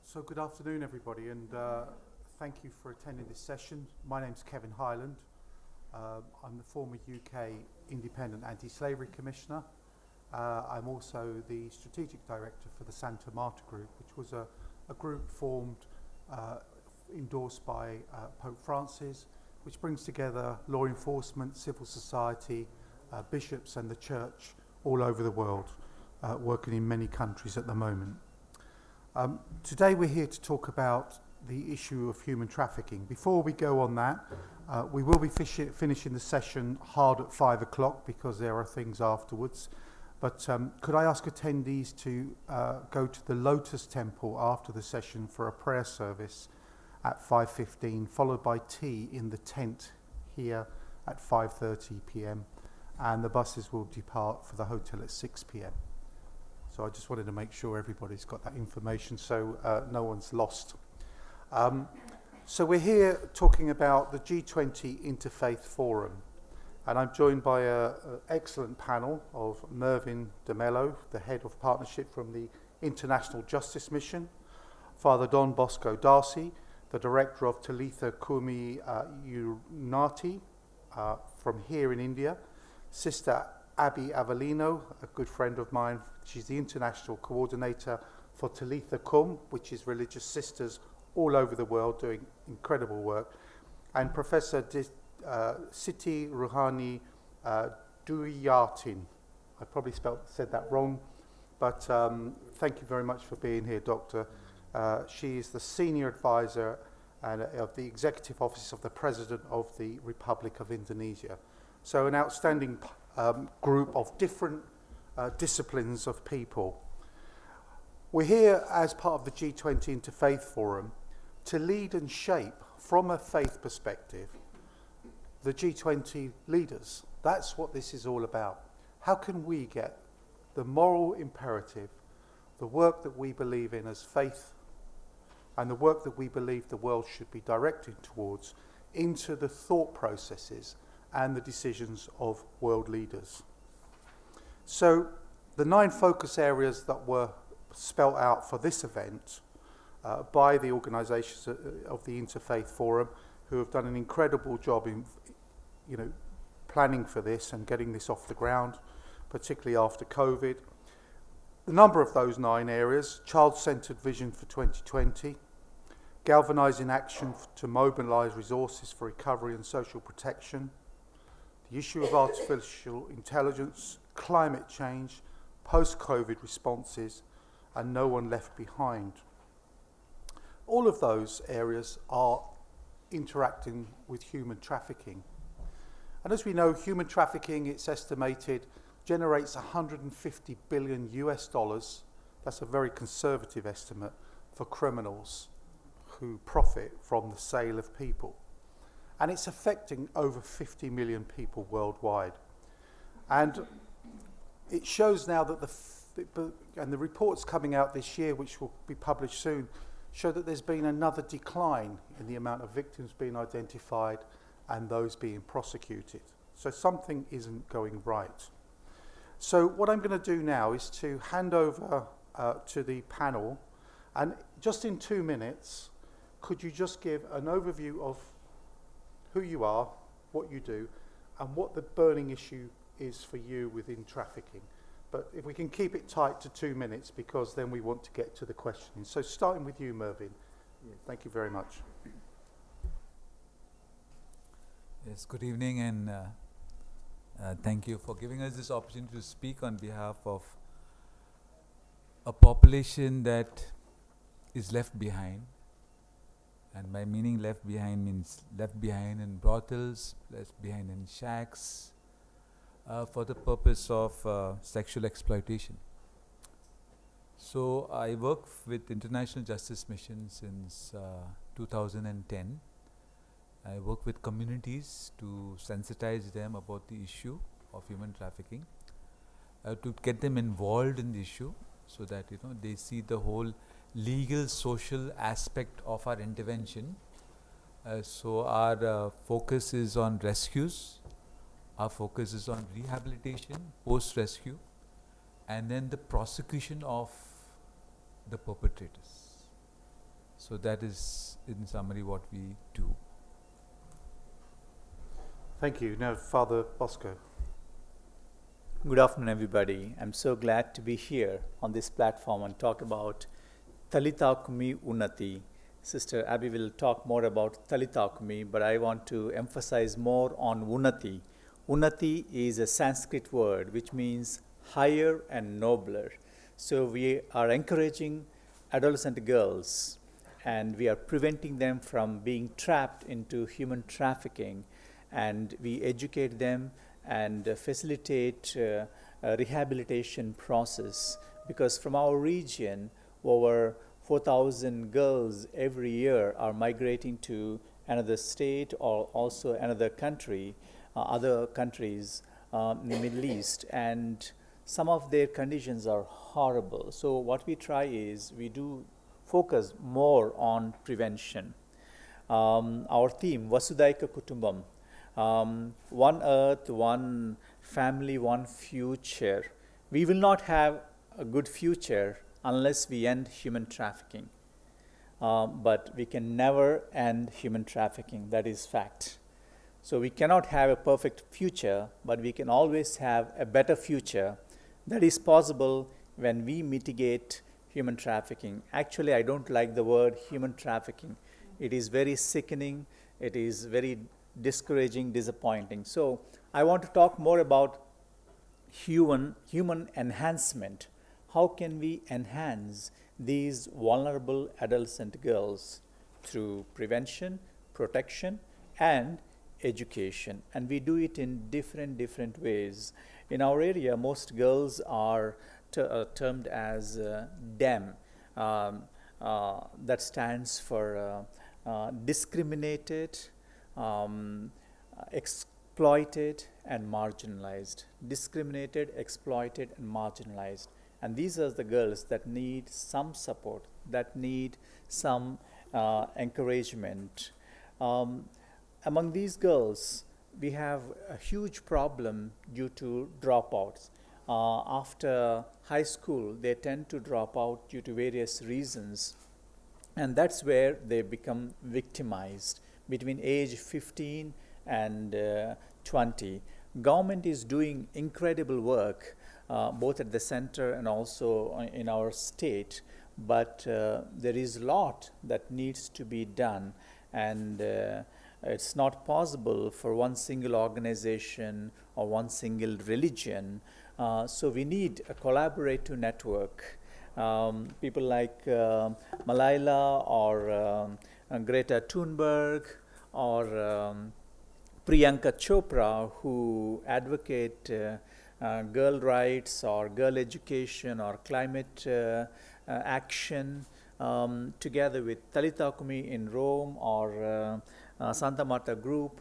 So good afternoon, everybody, and thank you for attending this session. My name's Kevin Hyland. I'm the former UK Independent Anti-Slavery Commissioner. I'm also the Strategic Director for the Santa Marta Group, which was a group formed, endorsed by Pope Francis, which brings together law enforcement, civil society, bishops and the church all over the world, working in many countries at the moment. Today we're here to talk about the issue of human trafficking. Before we go on that, we will be finishing the session hard at 5 o'clock because there are things afterwards. But could I ask attendees to go to the Lotus Temple after the session for a prayer service at 5:15, followed by tea in the tent here at 5:30 p.m. and the buses will depart for the hotel at 6 p.m. So I just wanted to make sure everybody's got that information so no one's lost. So we're here talking about the G20 Interfaith Forum, and I'm joined by an excellent panel of Mervyn de Mello, the head of partnership from the International Justice Mission, Father Don Bosco Darcy, the director of Talitha Unati from here in India, Sister Abby Avelino, a good friend of mine. She's the international coordinator for Talitha, which is religious sisters all over the world doing incredible work. And Professor Siti Ruhanimi Dzuhayatin. I probably said that wrong, but thank you very much for being here, Doctor. She is the senior advisor and of the Executive Office of the President of the Republic of Indonesia. So an outstanding group of different disciplines of people. We're here as part of the G20 Interfaith Forum to lead and shape, from a faith perspective, the G20 leaders. That's what this is all about. How can we get the moral imperative, the work that we believe in as faith, and the work that we believe the world should be directed towards, into the thought processes and the decisions of world leaders. So the 9 focus areas that were spelt out for this event by the organisations of the Interfaith Forum, who have done an incredible job in planning for this and getting this off the ground, particularly after COVID. The number of those 9 areas: child-centred vision for 2020, galvanising action to mobilise resources for recovery and social protection, the issue of artificial intelligence, climate change, post-COVID responses, and no one left behind. All of those areas are interacting with human trafficking. And as we know, human trafficking, it's estimated, generates $150 billion US. That's a very conservative estimate for criminals who profit from the sale of people. And it's affecting over 50 million people worldwide. And it shows now that the reports coming out this year, which will be published soon, show that there's been another decline in the amount of victims being identified and those being prosecuted. So something isn't going right. So what I'm going to do now is to hand over to the panel, and just in 2 minutes, could you just give an overview of who you are, what you do, and what the burning issue is for you within trafficking. But if we can keep it tight to 2 minutes, because then we want to get to the questioning. So starting with you, Mervyn. Yes. Thank you very much. Yes, good evening, and thank you for giving us this opportunity to speak on behalf of a population that is left behind. And by meaning left behind means left behind in brothels, left behind in shacks, for the purpose of sexual exploitation. So I work with International Justice Mission since 2010. I work with communities to sensitize them about the issue of human trafficking, to get them involved in the issue so that they see the whole legal, social aspect of our intervention. So our focus is on rescues, our focus is on rehabilitation, post-rescue, and then the prosecution of the perpetrators. So that is, in summary, what we do. Thank you. Now, Father Bosco. Good afternoon, everybody. I'm so glad to be here on this platform and talk about Talitha Kumi Unnati. Sister Abby will talk more about Talitha Kumi, but I want to emphasize more on Unnati. Unnati is a Sanskrit word which means higher and nobler. So we are encouraging adolescent girls and we are preventing them from being trapped into human trafficking, and we educate them and facilitate a rehabilitation process, because from our region over 4,000 girls every year are migrating to another state or also another country, other countries in the Middle East, and some of their conditions are horrible. So what we try is we do focus more on prevention. Our theme, Vasudaika Kutumbam, one earth, one family, one future. We will not have a good future unless we end human trafficking. But we can never end human trafficking, that is fact. So we cannot have a perfect future, but we can always have a better future. That is possible when we mitigate human trafficking. Actually, I don't like the word human trafficking. It is very sickening. It is very discouraging, disappointing. So I want to talk more about human enhancement. How can we enhance these vulnerable adolescent girls through prevention, protection, and education? And we do it in different ways. In our area, most girls are termed as DEM. That stands for discriminated, exploited, and marginalized. Discriminated, exploited, and marginalized. And these are the girls that need some support, that need some encouragement. Among these girls, we have a huge problem due to dropouts. After high school, they tend to drop out due to various reasons, and that's where they become victimized between age 15 and 20. Government is doing incredible work, both at the center and also in our state, but there is a lot that needs to be done, and it's not possible for one single organization or one single religion. So we need a collaborative network. People like Malala or Greta Thunberg or Priyanka Chopra, who advocate girl rights or girl education or climate action, together with Talitha Kumi in Rome or Santa Marta Group.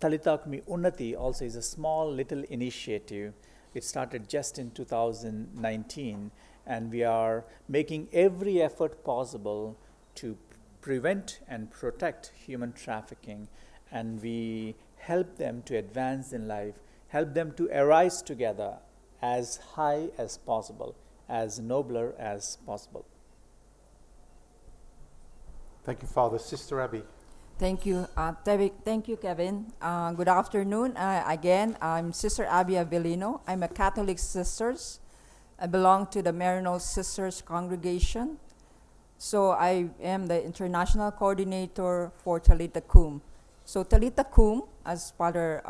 Talitha Kumi Unnati also is a small little initiative. It started just in 2019, and we are making every effort possible to prevent and protect human trafficking, and we help them to advance in life, help them to arise together as high as possible, as nobler as possible. Thank you, Father. Sister Abby. Thank you. Thank you, Kevin. Good afternoon. Again, I'm Sister Abby Avelino. I'm a Catholic sister. I belong to the Maryknoll Sisters congregation. So I am the international coordinator for Talitha Kum. So Talitha Kum, as Father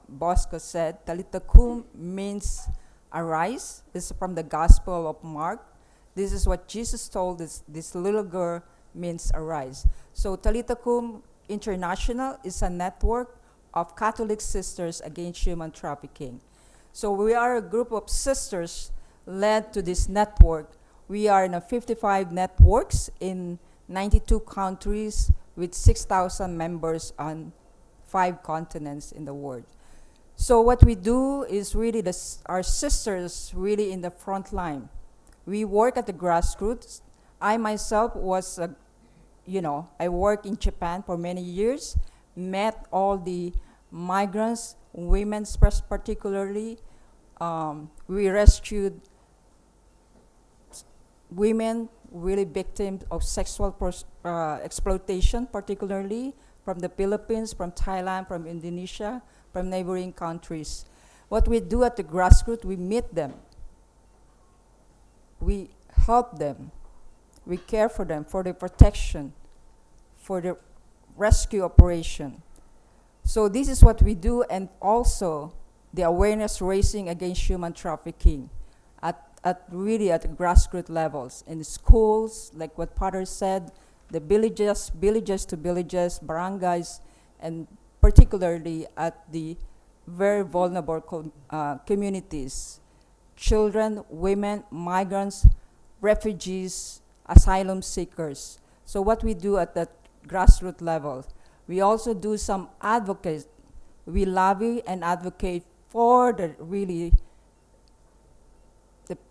Bosco said, Talitha Kum means arise. This is from the Gospel of Mark. This is what Jesus told this little girl means arise. So Talitha Kum International is a network of Catholic sisters against human trafficking. So we are a group of sisters led to this network. We are in 55 networks in 92 countries with 6,000 members on 5 continents in the world. So what we do is really our sisters really in the front line. We work at the grassroots. I myself was I worked in Japan for many years, met all the migrants, women particularly. We rescued women really victims of sexual exploitation, particularly from the Philippines, from Thailand, from Indonesia, from neighboring countries. What we do at the grassroots, we meet them. We help them. We care for them, for their protection, for the rescue operation. So this is what we do, and also the awareness raising against human trafficking at really at the grassroots levels, in the schools, like what Father said, the villages to villages, barangays, and particularly at the very vulnerable communities, children, women, migrants, refugees, asylum seekers. So what we do at that grassroots level, we also do some advocacy. We lobby and advocate for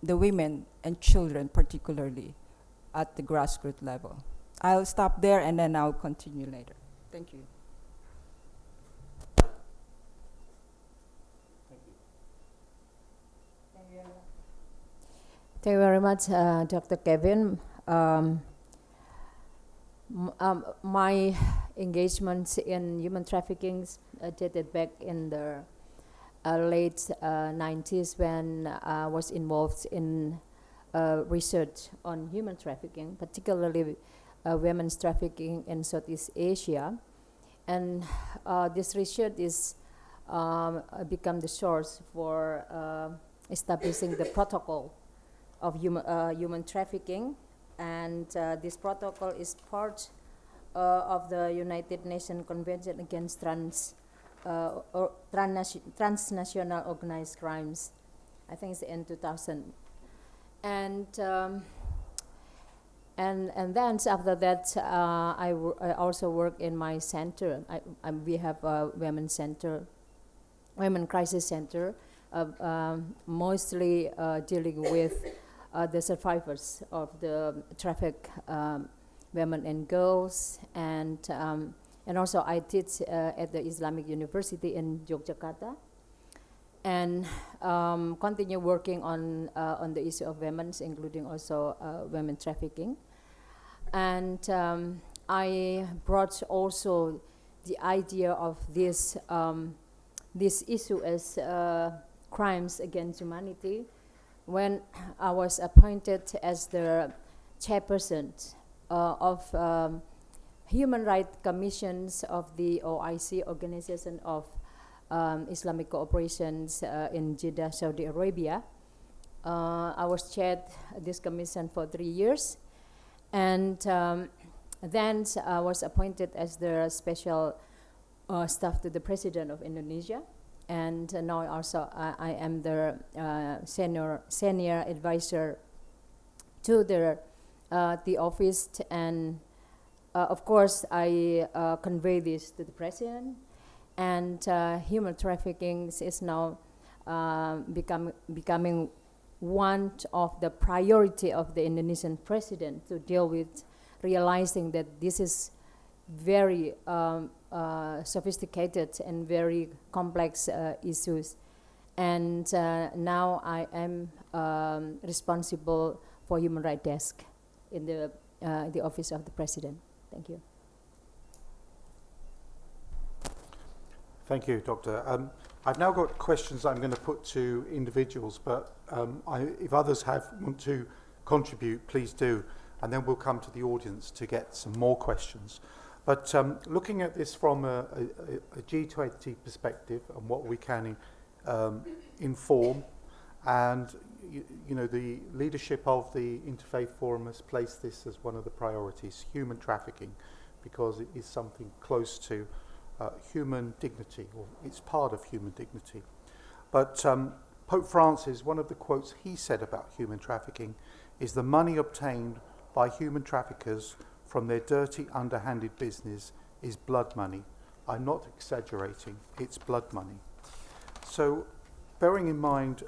the women and children, particularly at the grassroots level. I'll stop there and then I'll continue later. Thank you. Thank you very much, Dr. Kevin. My engagement in human trafficking dated back in the late 90s when I was involved in research on human trafficking, particularly women's trafficking in Southeast Asia. And this research is become the source for establishing the protocol of human trafficking. And this protocol is part of the United Nations Convention Against Transnational Organized Crimes. I think it's in 2000. And then after that, I also work in my center. We have a women's crisis center, mostly dealing with the survivors of the trafficked women and girls, and also I teach at the Islamic University in Yogyakarta, and continue working on the issue of women's, including also women trafficking. And I brought also the idea of this issue as crimes against humanity when I was appointed as the chairperson of Human Rights Commissions of the OIC, Organization of Islamic Cooperations in Jeddah, Saudi Arabia. I was chaired this commission for 3 years, and then I was appointed as the special staff to the President of Indonesia. And now also I am the senior advisor to the office, and of course I convey this to the President. And human trafficking is now becoming one of the priority of the Indonesian President to deal with, realizing that this is very sophisticated and very complex issues. And now I am responsible for Human Rights Desk in the Office of the President. Thank you. Thank you, Doctor. I've now got questions I'm going to put to individuals, but if others want to contribute, please do, and then we'll come to the audience to get some more questions. But looking at this from a G20 perspective and what we can inform, and you know, the leadership of the Interfaith Forum has placed this as one of the priorities, human trafficking, because it is something close to human dignity, or it's part of human dignity. But Pope Francis, one of the quotes he said about human trafficking is the money obtained by human traffickers from their dirty, underhanded business is blood money. I'm not exaggerating, it's blood money. So, bearing in mind,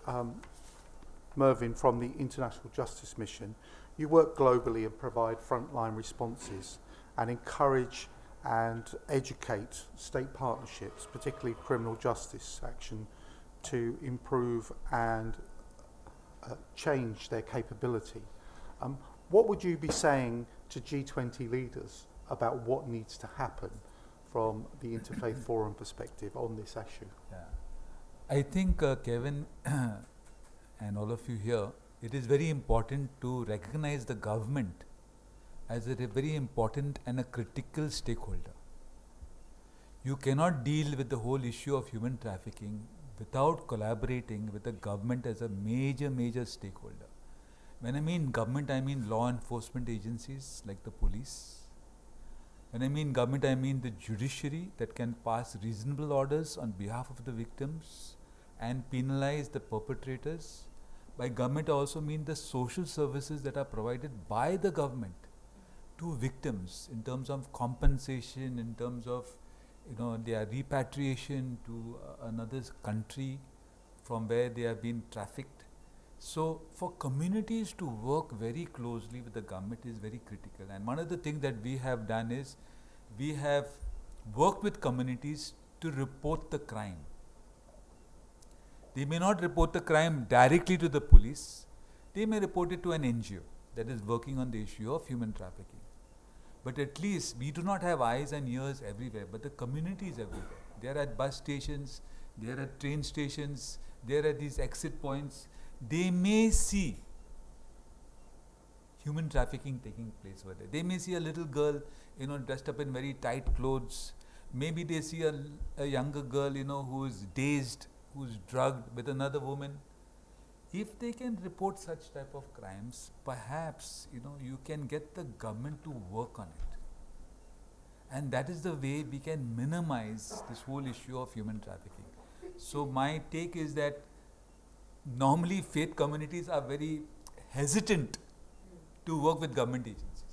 Mervyn, from the International Justice Mission, you work globally and provide frontline responses and encourage and educate state partnerships, particularly criminal justice action, to improve and change their capability. what would you be saying to G20 leaders about what needs to happen from the Interfaith Forum perspective on this issue? Yeah. I think, Kevin, and all of you here, it is very important to recognize the government as a very important and a critical stakeholder. You cannot deal with the whole issue of human trafficking without collaborating with the government as a major stakeholder. When I mean government, I mean law enforcement agencies like the police. When I mean government, I mean the judiciary that can pass reasonable orders on behalf of the victims and penalize the perpetrators. By government, I also mean the social services that are provided by the government to victims in terms of compensation, in terms of their repatriation to another country from where they have been trafficked. So for communities to work very closely with the government is very critical. And one of the things that we have done is we have worked with communities to report the crime. They may not report the crime directly to the police. They may report it to an NGO that is working on the issue of human trafficking. But at least we do not have eyes and ears everywhere, but the community is everywhere. They are at bus stations, they are at train stations, they are at these exit points. They may see human trafficking taking place over there. They may see a little girl, dressed up in very tight clothes. Maybe they see a younger girl, who is dazed, who is drugged with another woman. If they can report such type of crimes, perhaps, you can get the government to work on it. And that is the way we can minimize this whole issue of human trafficking. So my take is that normally faith communities are very hesitant to work with government agencies.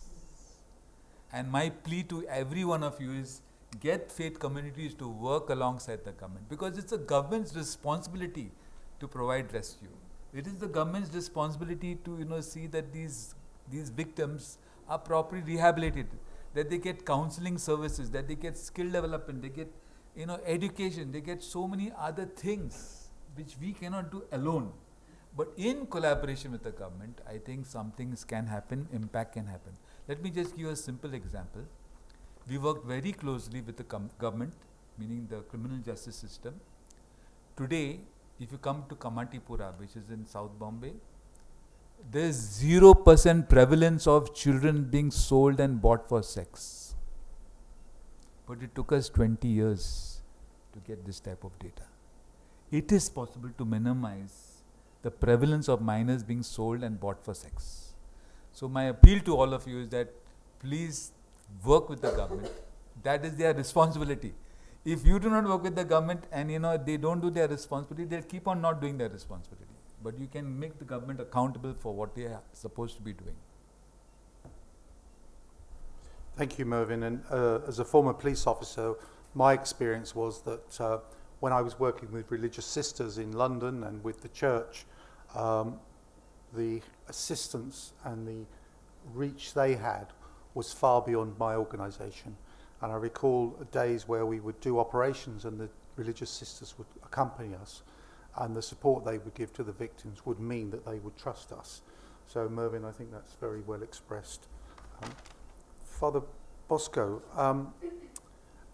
And my plea to every one of you is get faith communities to work alongside the government, because it's the government's responsibility to provide rescue. It is the government's responsibility to see that these victims are properly rehabilitated, that they get counseling services, that they get skill development, they get education, they get so many other things which we cannot do alone. But in collaboration with the government, I think some things can happen, impact can happen. Let me just give a simple example. We worked very closely with the government, meaning the criminal justice system. Today, if you come to Kamatipura, which is in South Bombay, there is 0% prevalence of children being sold and bought for sex. But it took us 20 years to get this type of data. It is possible to minimize the prevalence of minors being sold and bought for sex. So my appeal to all of you is that please work with the government. That is their responsibility. If you do not work with the government and they don't do their responsibility, they'll keep on not doing their responsibility. But you can make the government accountable for what they are supposed to be doing. Thank you, Mervyn. And as a former police officer, my experience was that when I was working with religious sisters in London and with the church, the assistance and the reach they had was far beyond my organisation. And I recall days where we would do operations and the religious sisters would accompany us, and the support they would give to the victims would mean that they would trust us. So Mervyn, I think that's very well expressed. Father Bosco,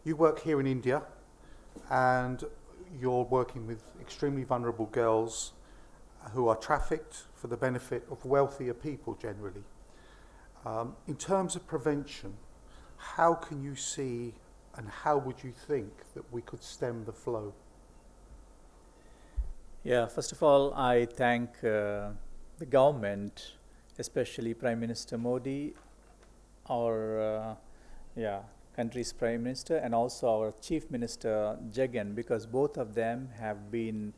you work here in India and you're working with extremely vulnerable girls who are trafficked for the benefit of wealthier people generally. In terms of prevention, how can you see and how would you think that we could stem the flow? Yeah, first of all, I thank the government, especially Prime Minister Modi, our country's Prime Minister, and also our Chief Minister Jagan, because both of them have been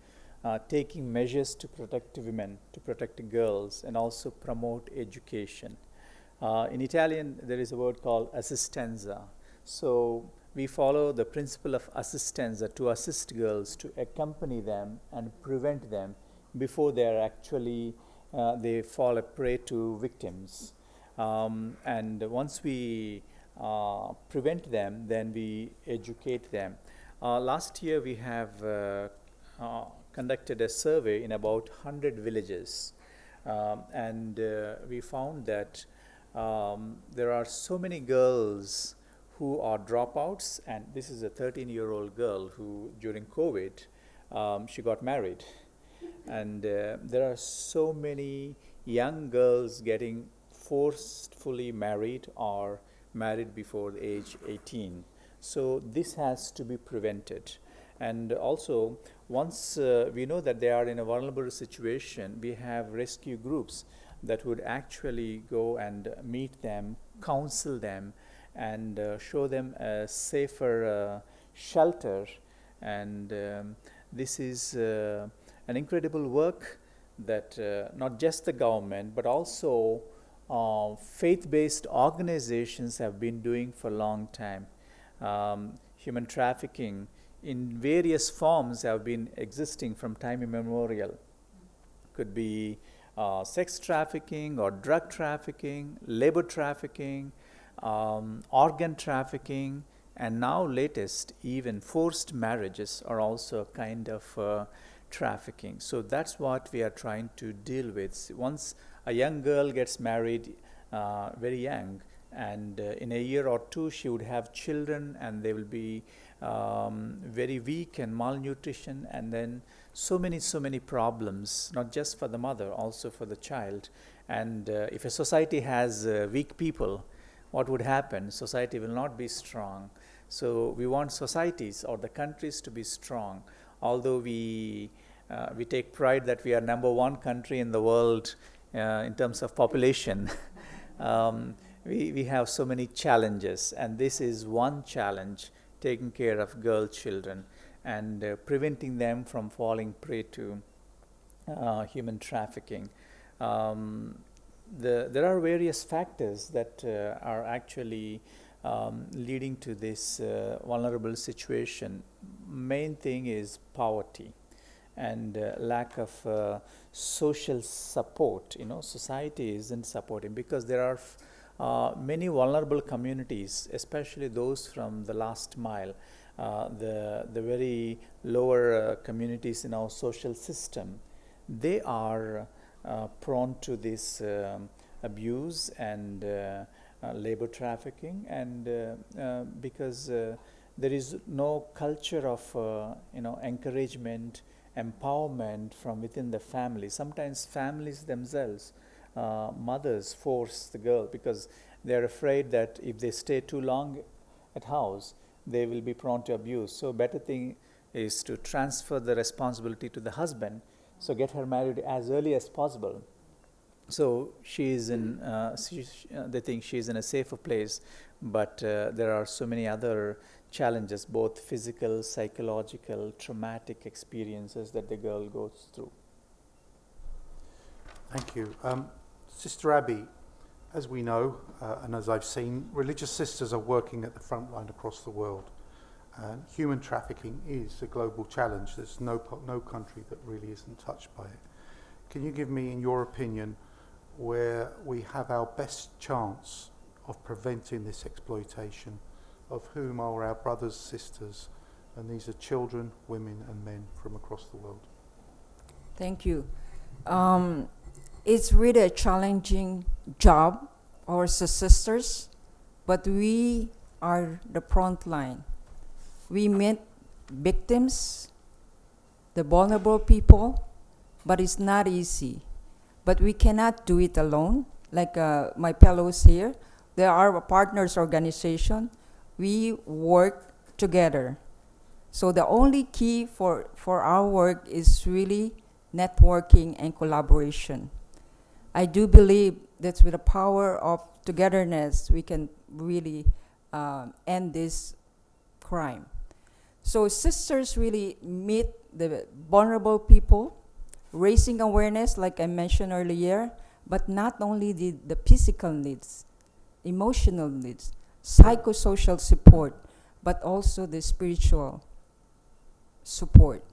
taking measures to protect women, to protect girls, and also promote education. In Italian, there is a word called assistenza. So we follow the principle of assistenza to assist girls, to accompany them and prevent them before they are actually, they fall a prey to victims. And once we prevent them, then we educate them. Last year we have conducted a survey in about 100 villages. And we found that there are so many girls who are dropouts, and this is a 13-year-old girl who, during COVID, she got married. And there are so many young girls getting forcefully married or married before the age 18. So this has to be prevented. And also, once we know that they are in a vulnerable situation, we have rescue groups that would actually go and meet them, counsel them, and show them a safer shelter. And this is an incredible work that not just the government, but also faith-based organizations have been doing for a long time. Human trafficking in various forms have been existing from time immemorial. Could be sex trafficking or drug trafficking, labor trafficking, organ trafficking, and now latest, even forced marriages are also a kind of trafficking. So that's what we are trying to deal with. Once a young girl gets married very young, and in a year or two she would have children, and they will be very weak and malnutrition, and then so many problems, not just for the mother, also for the child. And if a society has weak people, what would happen? Society will not be strong. So we want societies or the countries to be strong. Although we take pride that we are #1 country in the world in terms of population, we have so many challenges, and this is one challenge, taking care of girl children and preventing them from falling prey to human trafficking. There are various factors that are actually leading to this vulnerable situation. Main thing is poverty and lack of social support. Society isn't supporting, because there are many vulnerable communities, especially those from the last mile, the very lower communities in our social system. They are prone to this abuse and labor trafficking, and because there is no culture of encouragement, empowerment from within the family. Sometimes families themselves, mothers force the girl because they are afraid that if they stay too long at house, they will be prone to abuse. So better thing is to transfer the responsibility to the husband. So get her married as early as possible. So she is in, they think she is in a safer place, but there are so many other challenges, both physical, psychological, traumatic experiences that the girl goes through. Thank you. Sister Abby, as we know, and as I've seen, religious sisters are working at the front line across the world. Human trafficking is a global challenge. There's no country that really isn't touched by it. Can you give me, in your opinion, where we have our best chance of preventing this exploitation, of whom are our brothers, sisters, and these are children, women and men from across the world? Thank you. It's really a challenging job, our sisters, but we are the front line. We meet victims, the vulnerable people, but it's not easy. But we cannot do it alone. Like my fellows here, there are a partners organization. We work together. So the only key for our work is really networking and collaboration. I do believe that with the power of togetherness, we can really end this crime. So sisters really meet the vulnerable people, raising awareness, like I mentioned earlier, but not only the physical needs, emotional needs, psychosocial support, but also the spiritual support.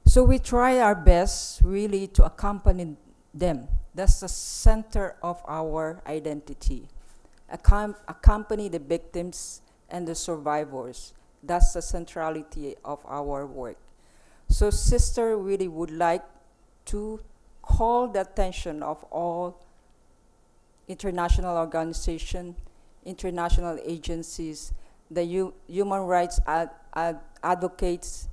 So we try our best really to accompany them. That's the center of our identity. Accompany the victims and the survivors. That's the centrality of our work. So sister really would like to call the attention of all international organizations, international agencies, the human rights advocates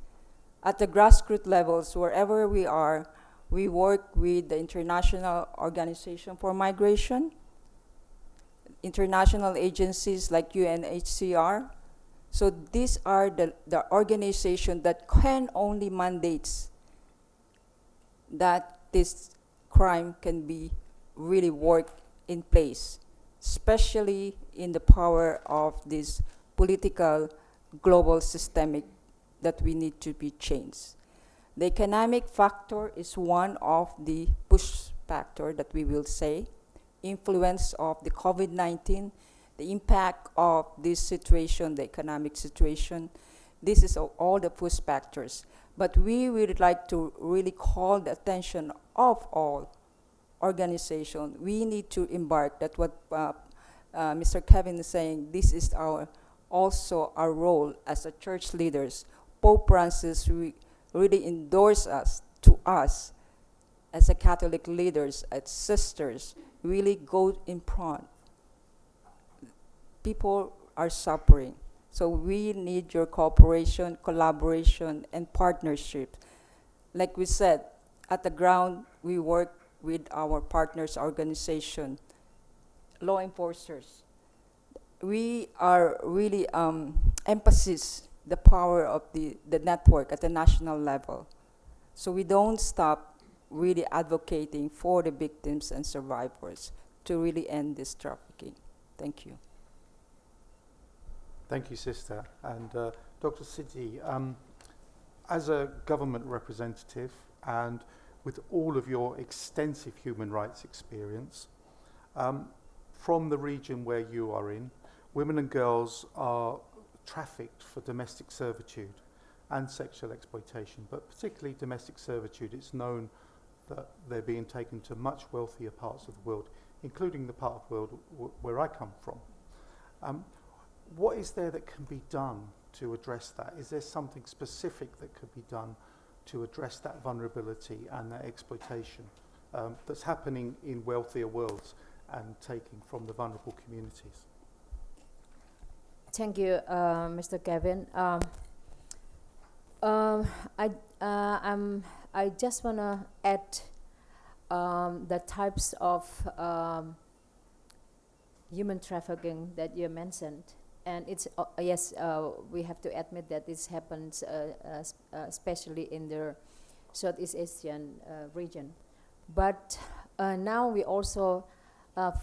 at the grassroots levels, wherever we are. We work with the International Organization for Migration, international agencies like UNHCR. So these are the organizations that can only mandates that this crime can be really worked in place, especially in the power of this political global systemic that we need to be changed. The economic factor is one of the push factor that we will say, influence of the COVID-19, the impact of this situation, the economic situation. This is all the push factors. But we would like to really call the attention of all organizations. We need to embark, that's what Mr. Kevin is saying, this is also our role as a church leaders. Pope Francis really endorse us as a Catholic leaders, as sisters, really go in front. People are suffering. So we need your cooperation, collaboration, and partnership. Like we said, at the ground, we work with our partners organization, law enforcers. We are really emphasis the power of the network at the national level. So we don't stop really advocating for the victims and survivors to really end this trafficking. Thank you. Thank you, Sister. And Dr. Siti, as a government representative and with all of your extensive human rights experience, from the region where you are in, women and girls are trafficked for domestic servitude and sexual exploitation, but particularly domestic servitude. It's known that they're being taken to much wealthier parts of the world, including the part of the world where I come from. What is there that can be done to address that? Is there something specific that could be done to address that vulnerability and that exploitation that's happening in wealthier worlds and taking from the vulnerable communities? Thank you, Mr. Kevin. I just want to add the types of human trafficking that you mentioned. And it's, yes, we have to admit that this happens especially in the Southeast Asian region. But now we also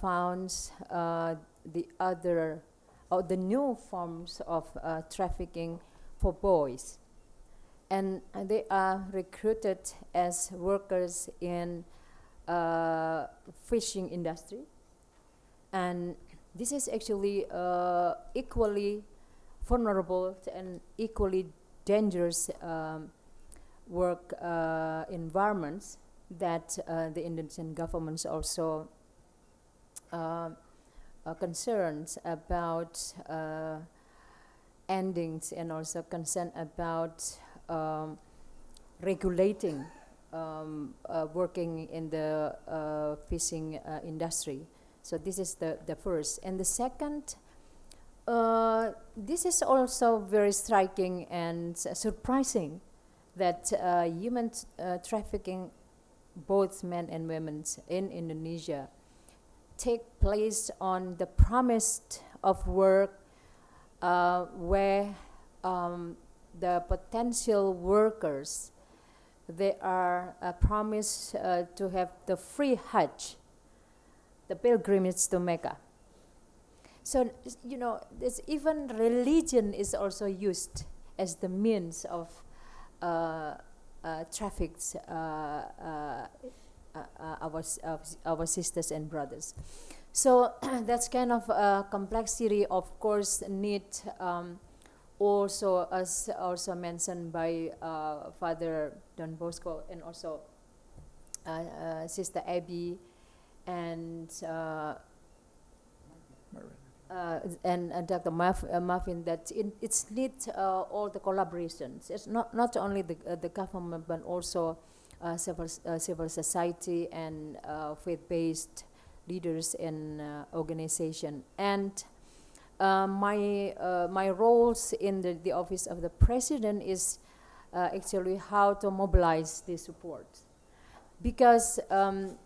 found the other, the new forms of trafficking for boys. And they are recruited as workers in fishing industry. And this is actually equally vulnerable and equally dangerous work environments that the Indonesian government also concerns about endings and also concern about regulating working in the fishing industry. So this is the first. And the second, this is also very striking and surprising that human trafficking, both men and women in Indonesia, take place on the promise of work where the potential workers, they are promised to have the free Hajj, the pilgrimage to Mecca. So, you know, this even religion is also used as the means of traffics our sisters and brothers. So that's kind of complexity, of course, need also, as also mentioned by Father Don Bosco and also Sister Abby and Dr. Mervyn, that it's need all the collaborations. It's not only the government, but also civil society and faith-based leaders in organization. And my roles in the office of the president is actually how to mobilize the support, because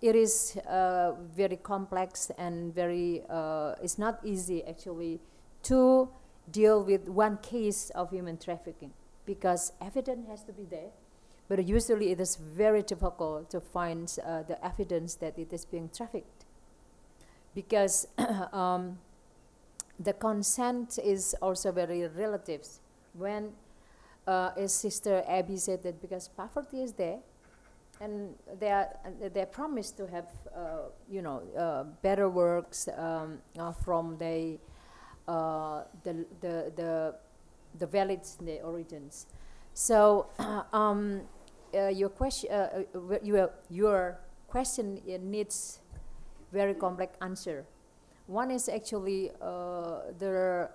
it is very complex and very it's not easy actually to deal with one case of human trafficking, because evidence has to be there, but usually it is very difficult to find the evidence that it is being trafficked, because the consent is also very relative. When as Sister Abby said, that because poverty is there, and they promise to have better works from the villages, the origins. So your question needs very complex answer. One is actually the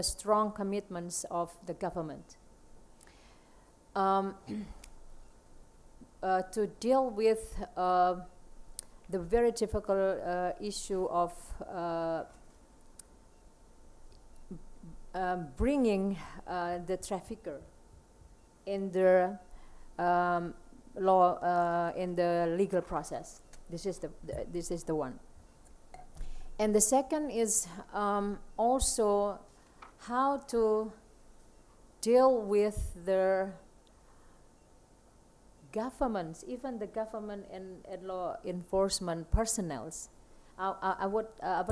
strong commitments of the government to deal with the very difficult issue of bringing the trafficker in the law, in the legal process. This is the one. And the second is also how to deal with the governments, even the government and law enforcement personnel. I would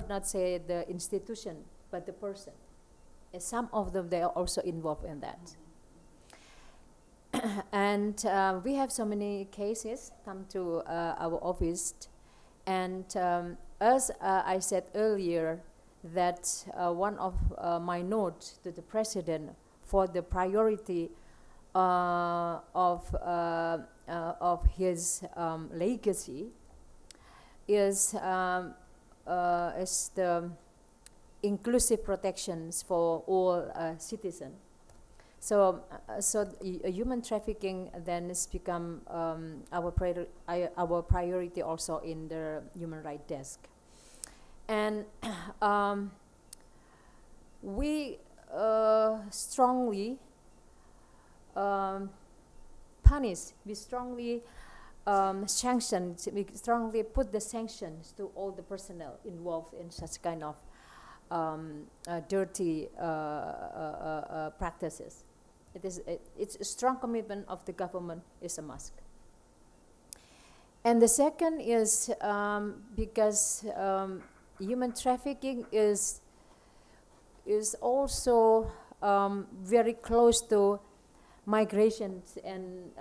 not say the institution, but the person. And some of them, they are also involved in that. And we have so many cases come to our office, and as I said earlier, that one of my notes to the president for the priority of his legacy is the inclusive protections for all citizens. So human trafficking then has become our priority also in the human rights desk. And we strongly punish, we strongly sanction, we strongly put the sanctions to all the personnel involved in such kind of dirty practices. It's a strong commitment of the government is a must. And the second is because human trafficking is also very close to migrations and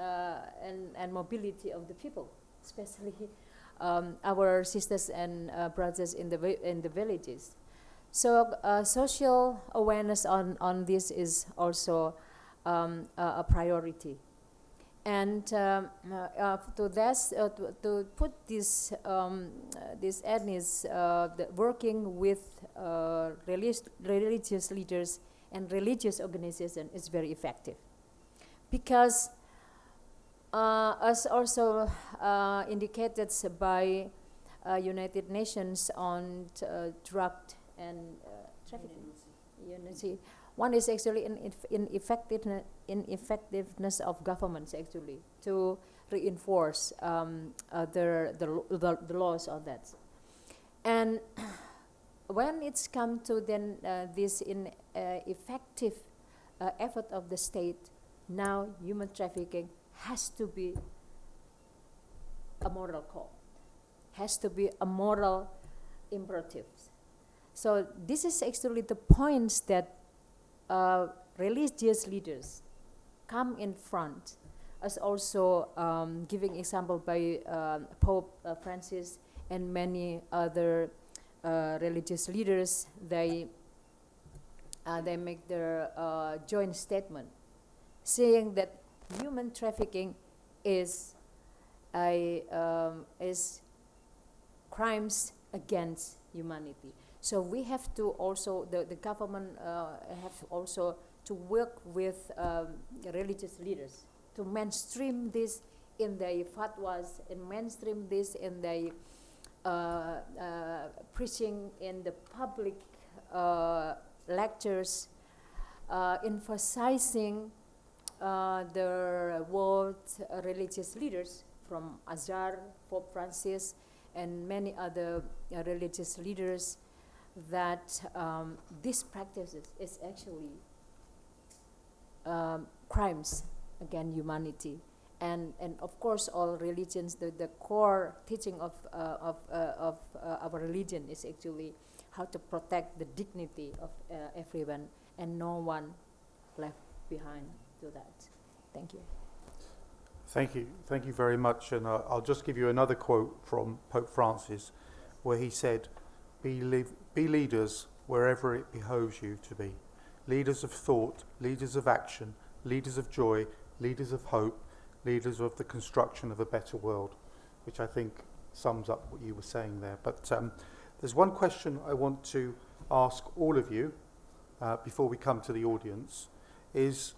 mobility of the people, especially our sisters and brothers in the villages. So social awareness on this is also a priority. And to put this ethnics working with religious leaders and religious organizations is very effective, because as also indicated by United Nations on drug and trafficking. One is actually ineffectiveness of governments actually to reinforce the laws of that. And when it's come to then this effective effort of the state, now human trafficking has to be a moral code, has to be a moral imperative. So this is actually the points that religious leaders come in front, as also giving example by Pope Francis and many other religious leaders. They make their joint statement saying that human trafficking is crimes against humanity. So we have to also, the government have also to work with religious leaders to mainstream this in their fatwas, in mainstream this, in their preaching in the public lectures, emphasizing the world religious leaders from Azhar, Pope Francis, and many other religious leaders, that this practice is actually crimes against humanity. And of course, all religions, the core teaching of our religion is actually how to protect the dignity of everyone, and no one left behind to that. Thank you. Thank you very much. And I'll just give you another quote from Pope Francis, where he said, be leaders wherever it behoves you to be. Leaders of thought, leaders of action, leaders of joy, leaders of hope, leaders of the construction of a better world, which I think sums up what you were saying there. But there's one question I want to ask all of you before we come to the audience, is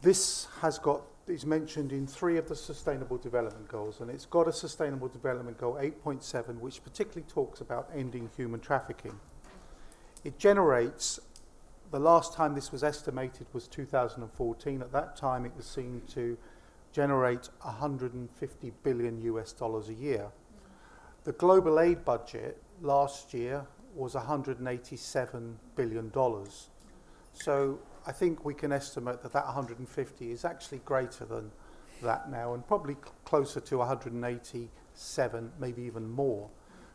this is mentioned in 3 of the Sustainable Development Goals, and it's got a Sustainable Development Goal 8.7, which particularly talks about ending human trafficking. It generates, the last time this was estimated was 2014. At that time, it was seen to generate $150 billion a year. The global aid budget last year was $187 billion. So I think we can estimate that 150 is actually greater than that now, and probably closer to 187, maybe even more.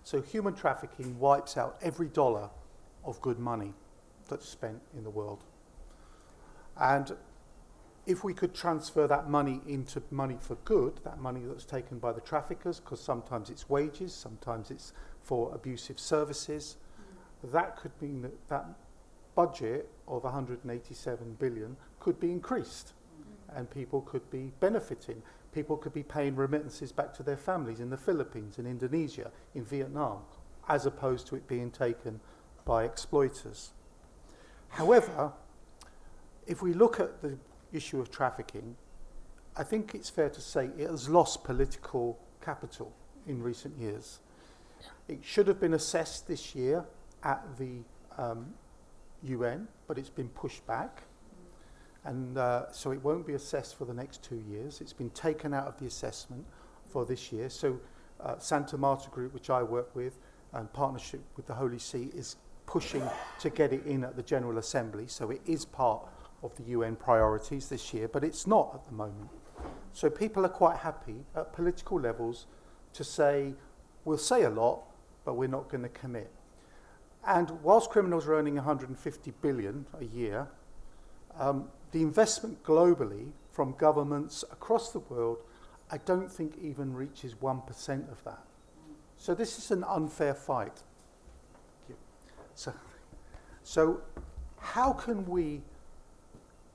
So human trafficking wipes out every dollar of good money that's spent in the world. And if we could transfer that money into money for good, that money that's taken by the traffickers, because sometimes it's wages, sometimes it's for abusive services, that could mean that that budget of 187 billion could be increased, and people could be benefiting. People could be paying remittances back to their families in the Philippines, in Indonesia, in Vietnam, as opposed to it being taken by exploiters. However, if we look at the issue of trafficking, I think it's fair to say it has lost political capital in recent years. It should have been assessed this year at the UN, but it's been pushed back, and so it won't be assessed for the next 2 years. It's been taken out of the assessment for this year. So Santa Marta Group, which I work with, and partnership with the Holy See, is pushing to get it in at the General Assembly. So it is part of the UN priorities this year, but it's not at the moment. So people are quite happy at political levels to say, we'll say a lot, but we're not going to commit. And whilst criminals are earning 150 billion a year, the investment globally from governments across the world, I don't think even reaches 1% of that. So this is an unfair fight. So how can we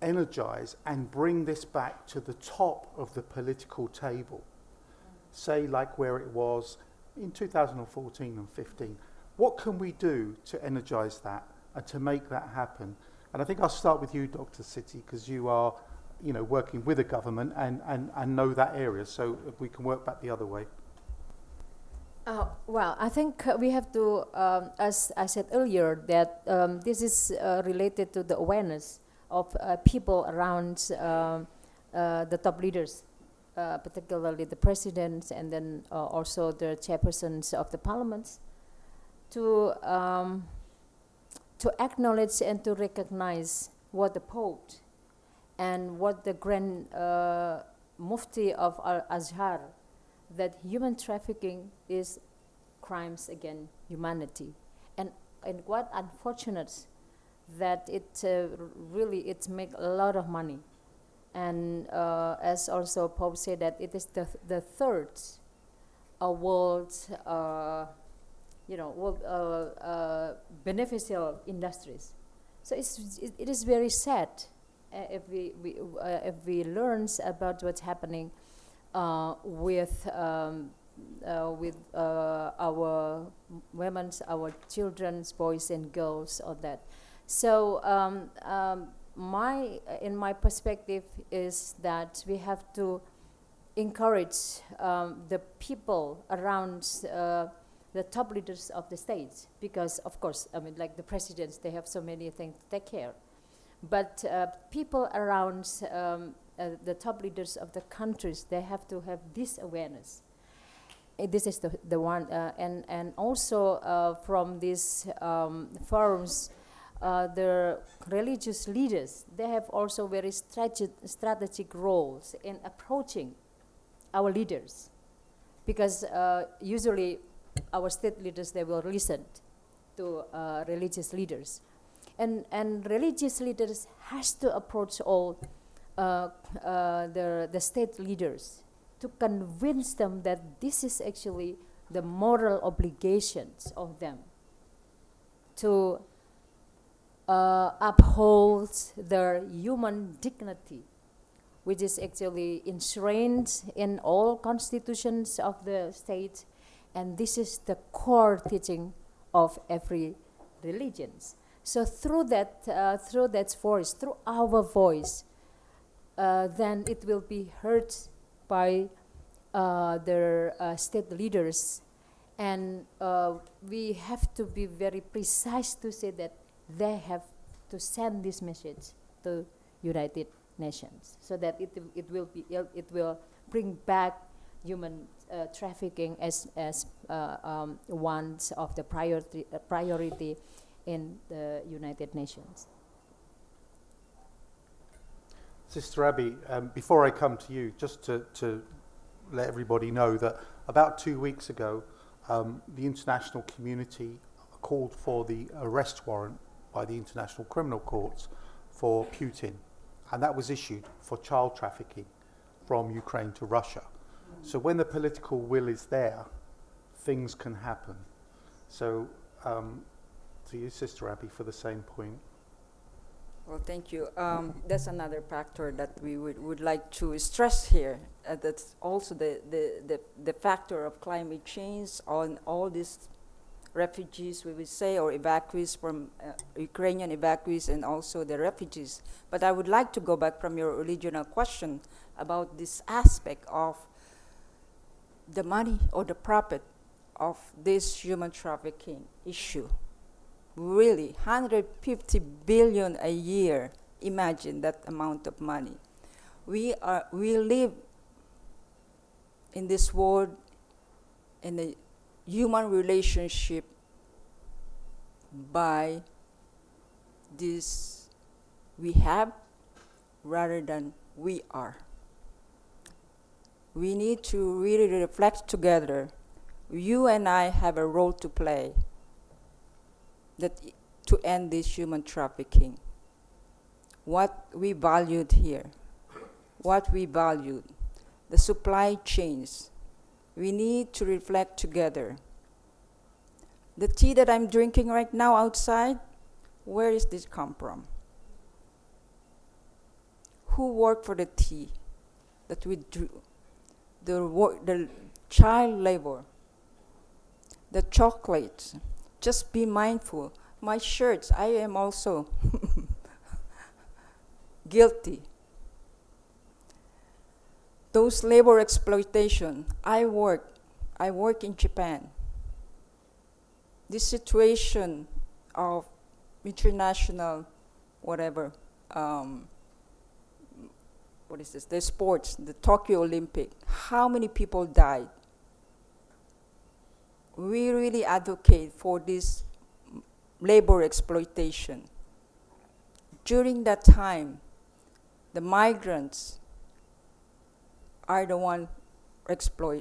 energize and bring this back to the top of the political table? Say like where it was in 2014 and 15. What can we do to energize that and to make that happen? And I think I'll start with you, Dr. Siti, because you are, working with a government and know that area. So if we can work back the other way. Well, I think we have to, as I said earlier, that this is related to the awareness of people around the top leaders, particularly the presidents, and then also the chairpersons of the parliaments, to acknowledge and to recognize what the Pope and what the Grand Mufti of Al-Azhar, that human trafficking is crimes against humanity. And what unfortunate that it really make a lot of money. And as also Pope said, that it is the third world beneficial industries. So it is very sad if we learn about what's happening with our women, our children, boys and girls, all that. So in my perspective is that we have to encourage the people around the top leaders of the states, because of course, I mean, like the presidents, they have so many things to take care. But people around the top leaders of the countries, they have to have this awareness. This is the one, and also from these forums, the religious leaders, they have also very strategic roles in approaching our leaders, because usually our state leaders, they will listen to religious leaders, and religious leaders has to approach all the state leaders to convince them that this is actually the moral obligations of them to uphold their human dignity, which is actually enshrined in all constitutions of the state, and this is the core teaching of every religion. So through that voice, through our voice, then it will be heard by their state leaders, and we have to be very precise to say that they have to send this message to United Nations, so that it will bring back human trafficking as one of the priority in the United Nations. Sister Abby, before I come to you, just to let everybody know that about 2 weeks ago, the international community called for the arrest warrant by the International Criminal Courts for Putin, and that was issued for child trafficking from Ukraine to Russia. So when the political will is there, things can happen. So to you, Sister Abby, for the same point. Well, thank you. That's another factor that we would like to stress here. That's also the factor of climate change on all these refugees, we would say, or evacuees from Ukrainian evacuees, and also the refugees. But I would like to go back from your original question about this aspect of the money or the profit of this human trafficking issue. Really, 150 billion a year. Imagine that amount of money. We live in this world in a human relationship by this we have rather than we are. We need to really reflect together. You and I have a role to play to end this human trafficking. What we valued here, the supply chains, we need to reflect together. The tea that I'm drinking right now outside, where is this come from? Who worked for the tea that we drew? The child labor, the chocolates. Just be mindful. My shirts, I am also guilty. Those labor exploitation, I work in Japan. This situation of international, whatever, what is this? The sports, the Tokyo Olympic. How many people died? We really advocate for this labor exploitation. During that time, the migrants are the ones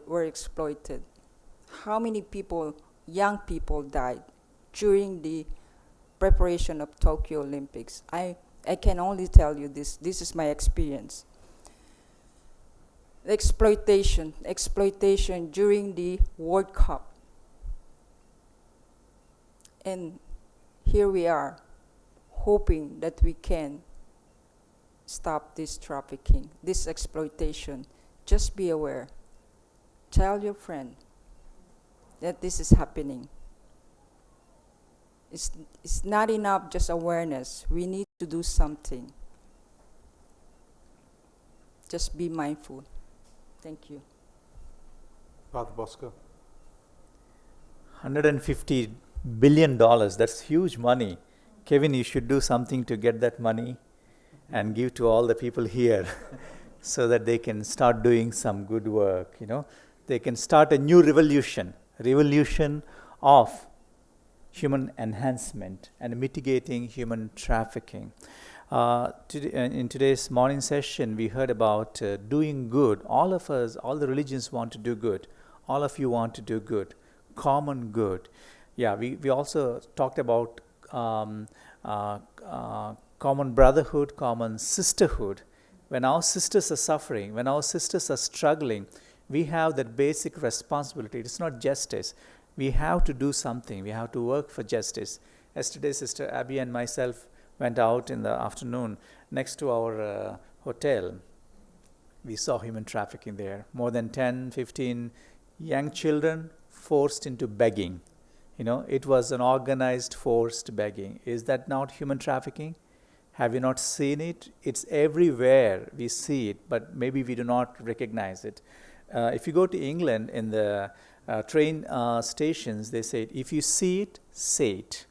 were exploited. How many people, young people, died during the preparation of Tokyo Olympics? I can only tell you this. This is my experience. Exploitation during the World Cup. And here we are, hoping that we can stop this trafficking, this exploitation. Just be aware. Tell your friend that this is happening. It's not enough just awareness. We need to do something. just be mindful. Thank you. Father Bosco. $150 billion, that's huge money. Kevin, you should do something to get that money and give to all the people here so that they can start doing some good work, you know. They can start a new revolution of human enhancement and mitigating human trafficking. In today's morning session, we heard about doing good. All of us, all the religions want to do good. All of you want to do good, common good. Yeah, we also talked about common brotherhood, common sisterhood. When our sisters are suffering, when our sisters are struggling, we have that basic responsibility. It's not justice. We have to do something. We have to work for justice. Yesterday, Sister Abby and myself went out in the afternoon next to our hotel. We saw human trafficking there. More than 10, 15 young children forced into begging. You know, it was an organized forced begging. Is that not human trafficking? Have you not seen it? It's everywhere. We see it, but maybe we do not recognize it. If you go to England, in the train stations, they say, if you see it, say it.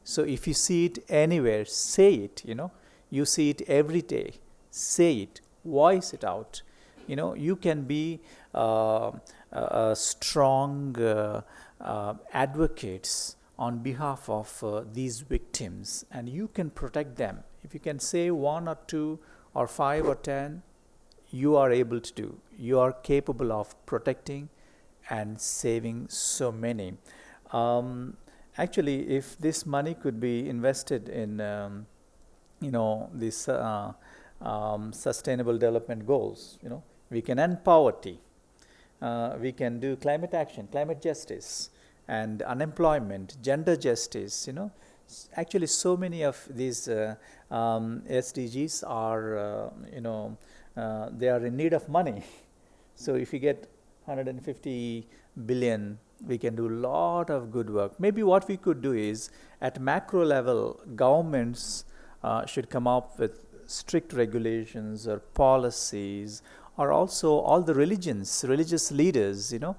So if you see it anywhere, say it, you know. You see it every day. Say it. Voice it out. You know, you can be a strong advocates on behalf of these victims, and you can protect them. If you can say 1 or 2 or 5 or 10, you are able to do. You are capable of protecting and saving so many. Actually, if this money could be invested in, these sustainable development goals, you know, we can end poverty. We can do climate action, climate justice, and unemployment, gender justice, you know. Actually, so many of these SDGs are, they are in need of money. So if you get 150 billion, we can do a lot of good work. Maybe what we could do is, at macro level, governments should come up with strict regulations or policies, or also all the religious leaders, you know,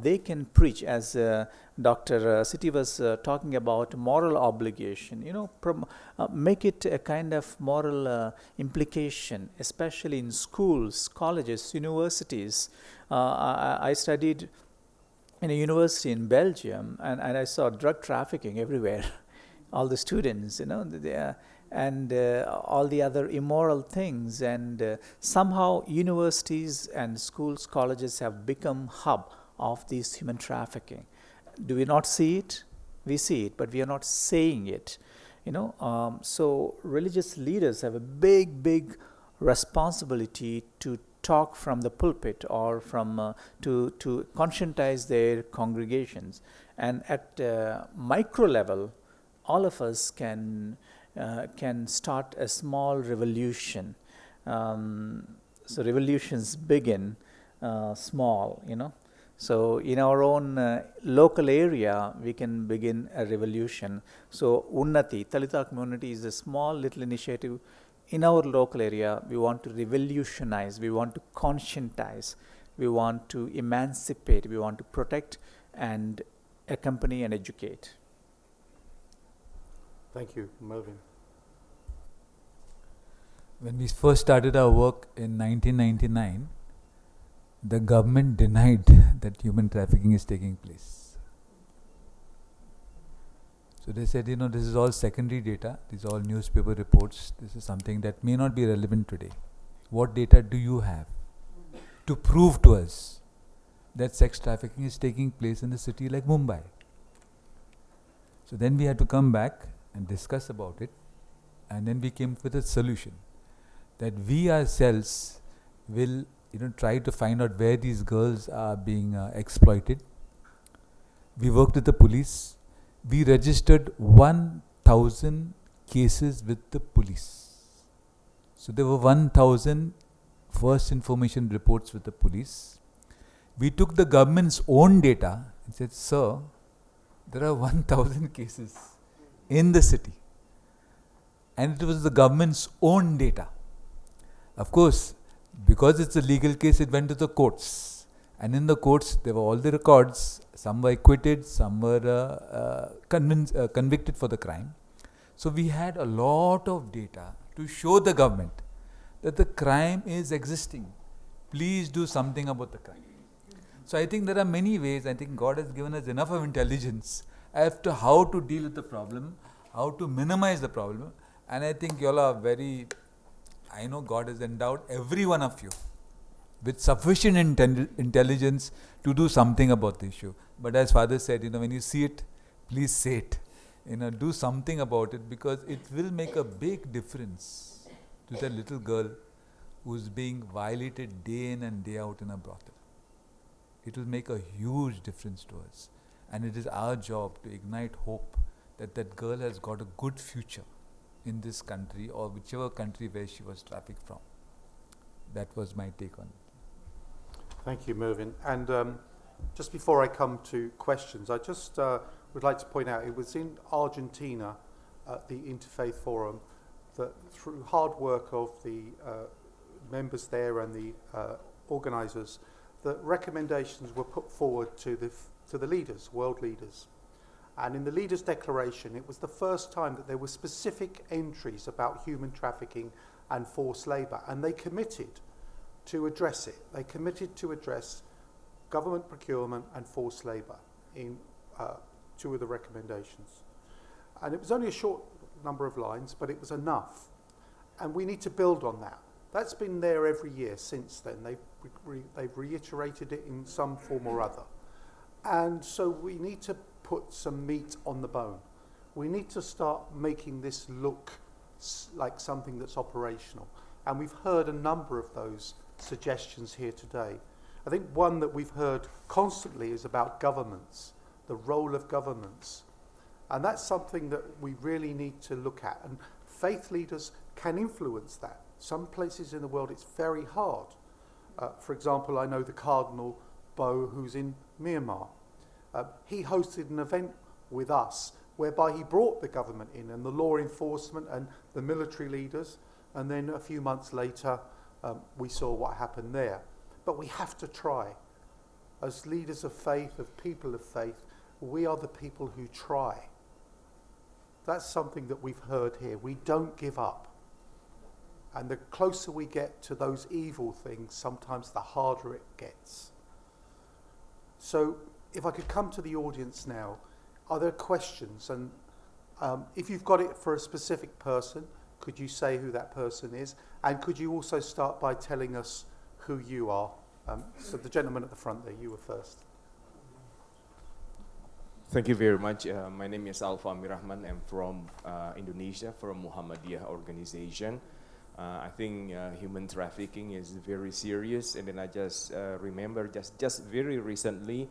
they can preach, as Dr. Siti was talking about moral obligation, you know, make it a kind of moral implication, especially in schools, colleges, universities. I studied in a university in Belgium, and I saw drug trafficking everywhere. All the students, you know, and all the other immoral things, and somehow universities and schools, colleges have become hub of this human trafficking. Do we not see it? We see it, but we are not saying it, you know. So religious leaders have a big responsibility to talk from the pulpit, or from to conscientize their congregations. And at micro level, all of us can start a small revolution. So revolutions begin small, you know. So in our own local area, we can begin a revolution. So Unnati, Talitha community, is a small little initiative in our local area. We want to revolutionize, we want to conscientize, we want to emancipate, we want to protect and accompany and educate. Thank you, Mervyn. When we first started our work in 1999, the government denied that human trafficking is taking place. So they said, you know, this is all secondary data, these are all newspaper reports, this is something that may not be relevant today. What data do you have to prove to us that sex trafficking is taking place in a city like Mumbai? So then we had to come back and discuss about it, and then we came up with a solution that we ourselves will, you know, try to find out where these girls are being exploited. We worked with the police. We registered 1,000 cases with the police. So there were 1,000 first information reports with the police. We took the government's own data and said, sir, there are 1,000 cases in the city. And it was the government's own data. Of course, because it's a legal case, it went to the courts. And in the courts, there were all the records. Some were acquitted, some were convicted for the crime. So we had a lot of data to show the government that the crime is existing. Please do something about the crime. So I think there are many ways. I think God has given us enough of intelligence as to how to deal with the problem, how to minimize the problem. And I think you all are I know God has endowed every one of you with sufficient intelligence to do something about the issue. But as Father said, when you see it, please say it. Do something about it, because it will make a big difference to that little girl who's being violated day in and day out in a brothel. It will make a huge difference to us. And it is our job to ignite hope that that girl has got a good future in this country or whichever country where she was trafficked from. That was my take on it. Thank you, Mervyn. And just before I come to questions, I just would like to point out, it was in Argentina at the Interfaith Forum that through hard work of the members there and the organisers, that recommendations were put forward to the leaders, world leaders. And in the Leaders' Declaration, it was the first time that there were specific entries about human trafficking and forced labour, and they committed to address it. They committed to address government procurement and forced labour in 2 of the recommendations. And it was only a short number of lines, but it was enough. And we need to build on that. That's been there every year since then. They've reiterated it in some form or other. And so we need to put some meat on the bone. We need to start making this look like something that's operational. And we've heard a number of those suggestions here today. I think one that we've heard constantly is about governments, the role of governments. And that's something that we really need to look at. And faith leaders can influence that. Some places in the world it's very hard. For example, I know the Cardinal Bo, who's in Myanmar. He hosted an event with us whereby he brought the government in and the law enforcement and the military leaders, and then a few months later we saw what happened there. But we have to try. As leaders of faith, of people of faith, we are the people who try. That's something that we've heard here. We don't give up. And the closer we get to those evil things, sometimes the harder it gets. So if I could come to the audience now, are there questions? And if you've got it for a specific person, could you say who that person is? And could you also start by telling us who you are? So the gentleman at the front there, you were first. Thank you very much. My name is Alfa Mirahman. I'm from Indonesia, from Muhammadiyah organization. I think human trafficking is very serious. And then I just remember just very recently,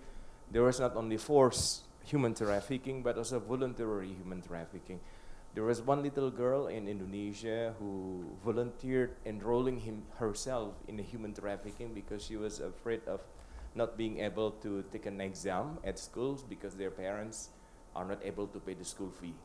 there was not only forced human trafficking, but also voluntary human trafficking. There was one little girl in Indonesia who volunteered enrolling herself in a human trafficking because she was afraid of not being able to take an exam at schools because their parents are not able to pay the school fee.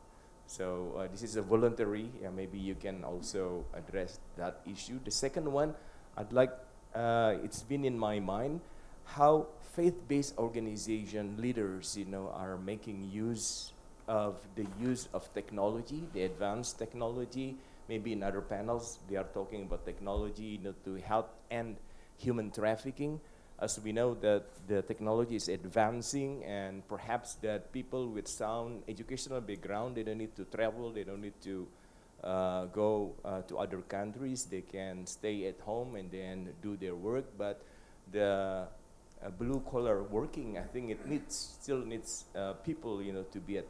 So this is a voluntary, maybe you can also address that issue. The second one, I'd like, it's been in my mind, how faith-based organization leaders, are making use of technology, the advanced technology. Maybe in other panels, they are talking about technology, to help end human trafficking. As we know that the technology is advancing, and perhaps that people with sound educational background, they don't need to travel, they don't need to go to other countries. They can stay at home and then do their work. But the blue collar working, I think it still needs people, to be at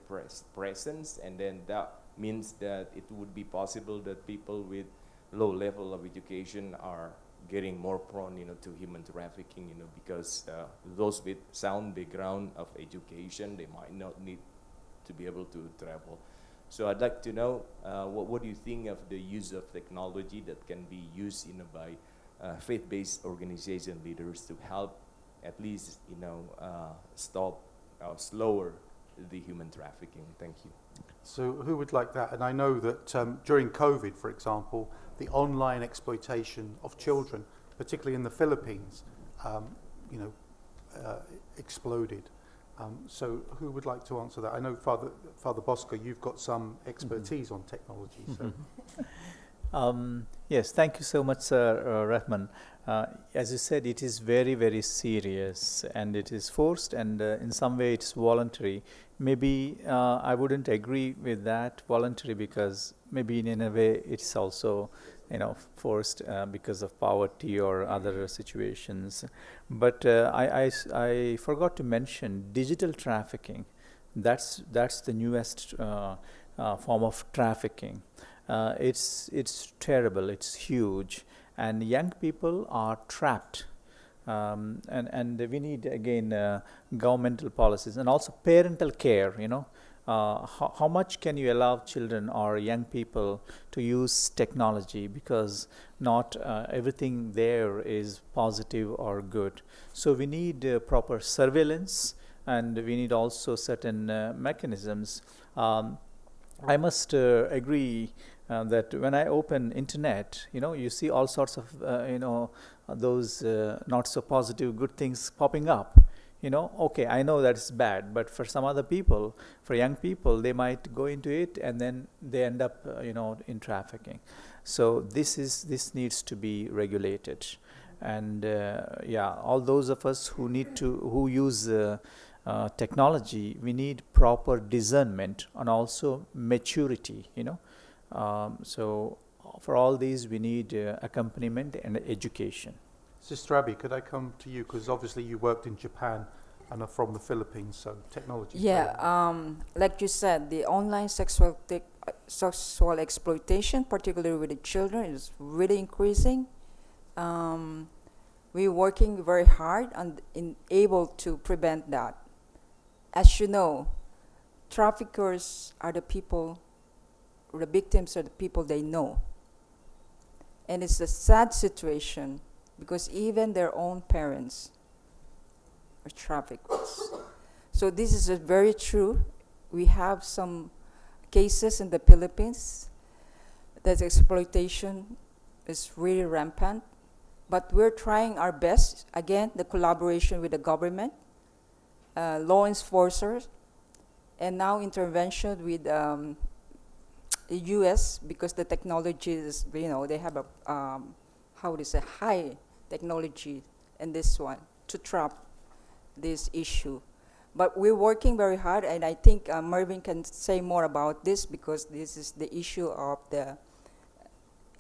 presence, and then that means that it would be possible that people with low level of education are getting more prone, to human trafficking, because those with sound background of education, they might not need to be able to travel. So I'd like to know what do you think of the use of technology that can be used, by faith-based organization leaders to help at least, stop or slower the human trafficking. Thank you. So who would like that? And I know that during COVID, for example, the online exploitation of children, particularly in the Philippines, you know, exploded. So who would like to answer that? I know, Father Bosco, you've got some expertise on technology. So. Yes, thank you so much, Sir Rahman. As you said, it is very, very serious, and it is forced, and in some way it's voluntary. Maybe I wouldn't agree with that voluntary, because maybe in a way it's also, you know, forced because of poverty or other situations. But I forgot to mention digital trafficking. That's the newest form of trafficking. It's terrible. It's huge, and young people are trapped. And we need, again, governmental policies and also parental care. You know, how much can you allow children or young people to use technology, because not everything there is positive or good. So we need proper surveillance, and we need also certain mechanisms. I must agree that when I open internet, you know, you see all sorts of, you know, those not so positive good things popping up. You know, okay, I know that's bad, but for some other people, for young people, they might go into it and then they end up, you know, in trafficking. So this needs to be regulated, and yeah, all those of us who use technology, we need proper discernment and also maturity. You know, so for all these, we need accompaniment and education. Sister Abby, could I come to you? Because obviously you worked in Japan and are from the Philippines, so technology. Yeah, like you said, the online sexual exploitation, particularly with the children, is really increasing. We're working very hard in able to prevent that. As you know, traffickers are the people, or the victims are the people they know. And it's a sad situation, because even their own parents are traffickers. So this is very true. We have some cases in the Philippines that exploitation is really rampant, but we're trying our best. Again, the collaboration with the government, law enforcers, and now intervention with the U.S., because the technology is, you know, they have a high technology in this one to trap this issue. But we're working very hard, and I think Mervyn can say more about this, because this is the issue of the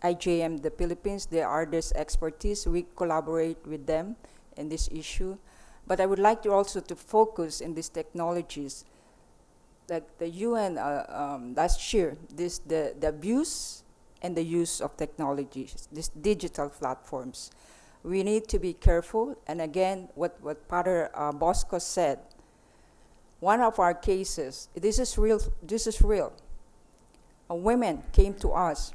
IJM, the Philippines. They are this expertise. We collaborate with them in this issue. But I would like to also to focus in these technologies. Like the UN last year, the abuse and the use of technologies, these digital platforms. We need to be careful. And again, what Father Bosco said, one of our cases, this is real. A woman came to us.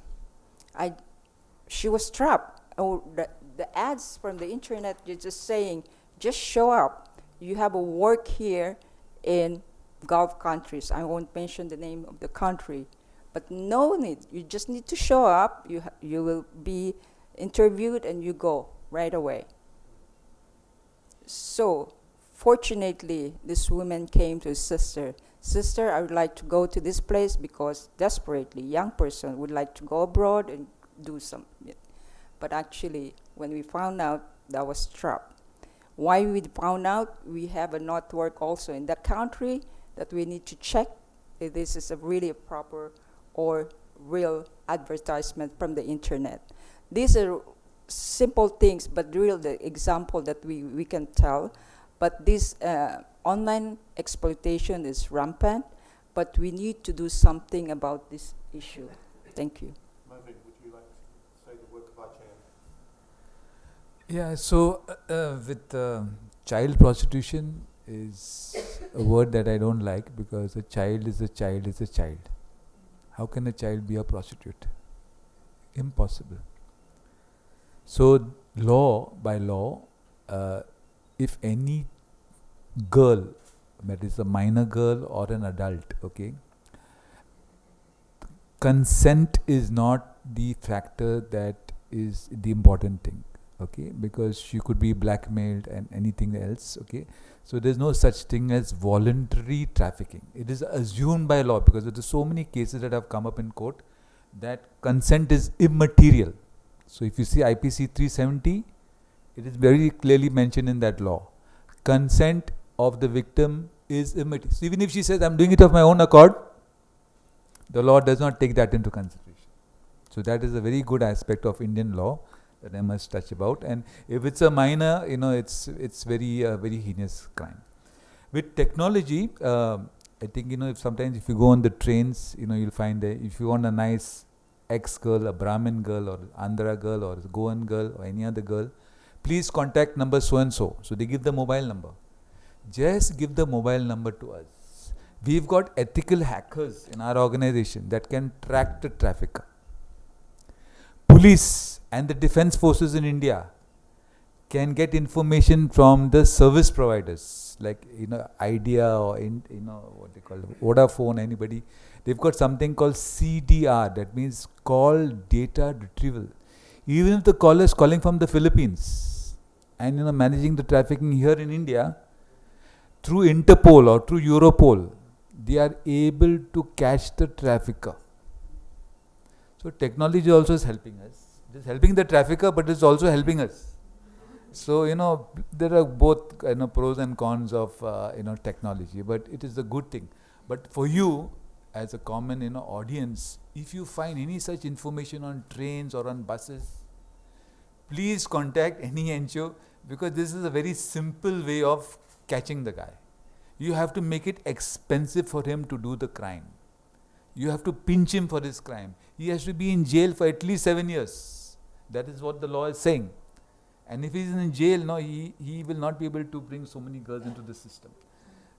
She was trapped. The ads from the internet, you're just saying, just show up. You have a work here in Gulf countries. I won't mention the name of the country, but no need. You just need to show up. You will be interviewed and you go right away. So, fortunately, this woman came to his sister. Sister, I would like to go to this place because desperately, young person would like to go abroad and do something. But actually, when we found out, that was trapped. Why we found out? We have a network also in that country that we need to check if this is a really proper or real advertisement from the internet. These are simple things, but real the example that we can tell. But this online exploitation is rampant, but we need to do something about this issue. Thank you. Mervyn, would you like to say the work of IJM? Yeah, so with child prostitution is a word that I don't like, because a child is a child is a child. How can a child be a prostitute? Impossible. So by law, if any girl, that is a minor girl or an adult, okay, consent is not the factor that is the important thing. okay, because she could be blackmailed and anything else, okay. So there's no such thing as voluntary trafficking. It is assumed by law, because there are so many cases that have come up in court that consent is immaterial. So if you see IPC 370, it is very clearly mentioned in that law. Consent of the victim is immaterial. So even if she says, I'm doing it of my own accord, the law does not take that into consideration. So that is a very good aspect of Indian law that I must touch about. And if it's a minor, it's very very heinous crime. With technology, I think if sometimes if you go on the trains, you'll find that if you want a nice ex-girl, a Brahmin girl, or Andhra girl, or a Goan girl, or any other girl, please contact number so and so. So they give the mobile number. Just give the mobile number to us. We've got ethical hackers in our organization that can track the trafficker. Police and the defense forces in India can get information from the service providers like Idea or what they call Vodafone, anybody. They've got something called CDR, that means call data retrieval. Even if the caller is calling from the Philippines and managing the trafficking here in India, through Interpol or through Europol, they are able to catch the trafficker. So technology also is helping us. It is helping the trafficker, but it's also helping us. So there are both pros and cons of technology, but it is a good thing. But for you, as a common audience, if you find any such information on trains or on buses, please contact any NGO, because this is a very simple way of catching the guy. You have to make it expensive for him to do the crime. You have to pinch him for his crime. He has to be in jail for at least 7 years. That is what the law is saying. And if he is in jail, he will not be able to bring so many girls into the system.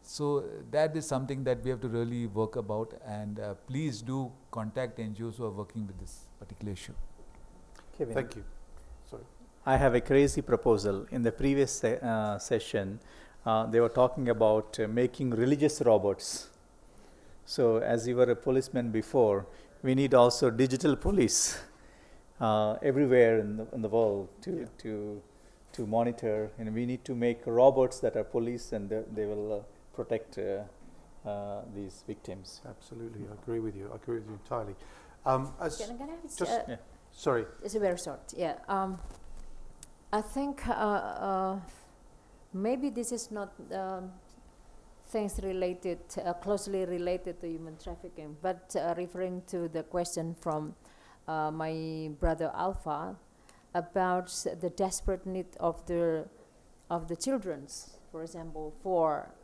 So that is something that we have to really work about, and please do contact NGOs who are working with this particular issue. Kevin, Thank you. Sorry. I have a crazy proposal. In the previous session, they were talking about making religious robots. So as you were a policeman before, we need also digital police everywhere in the world to monitor, and we need to make robots that are police, and they will protect these victims. Absolutely, I agree with you. I agree with you entirely. Can I have Sorry. It's a very short. Yeah. I think maybe this is not things related, closely related to human trafficking, but referring to the question from my brother Alpha about the desperate need of the children, for example, for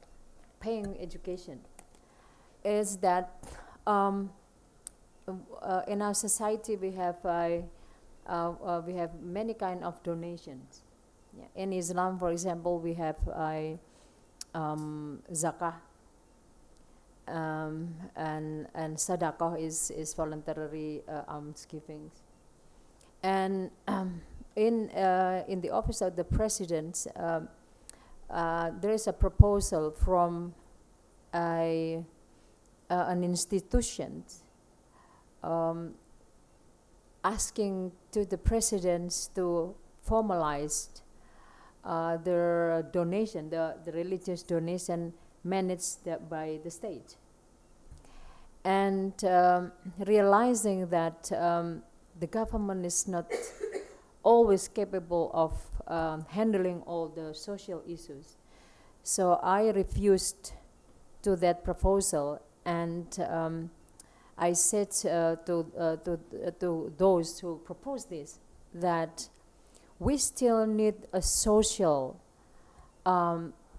paying education, is that in our society we have many kind of donations. Yeah. In Islam, for example, we have zakah, and sadaqah is voluntary alms givings. And in the office of the president, there is a proposal from an institution asking to the presidents to formalize their donation, the religious donation managed by the state. And realizing that the government is not always capable of handling all the social issues. So I refused to that proposal, and I said to those who proposed this that we still need a social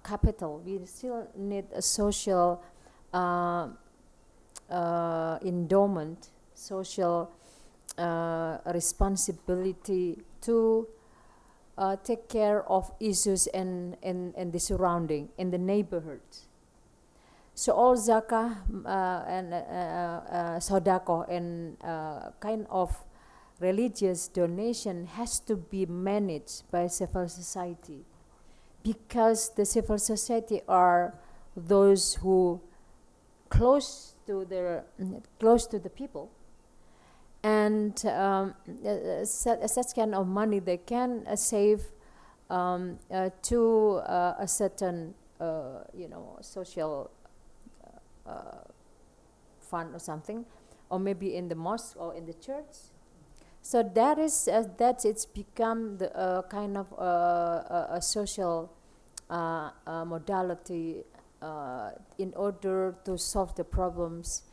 capital. We still need a social endowment, social responsibility to take care of issues in the surrounding, in the neighborhood. So all zakah and sadaqah and kind of religious donation has to be managed by civil society, because the civil society are those who close to the people, And such kind of money they can save to a certain social fund or something, or maybe in the mosque or in the church. So that is that it's become the kind of a social modality in order to solve the problems.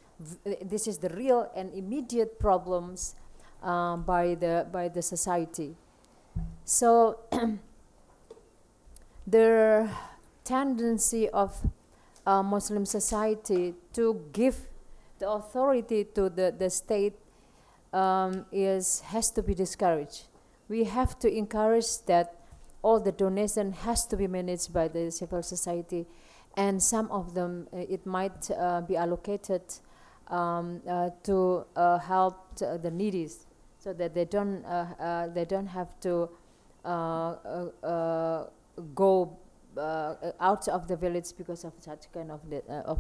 This is the real and immediate problems by the society. So the tendency of Muslim society to give the authority to the state has to be discouraged. We have to encourage that all the donation has to be managed by the civil society, and some of them it might be allocated to help the needy, so that they don't have to go out of the village because of such kind of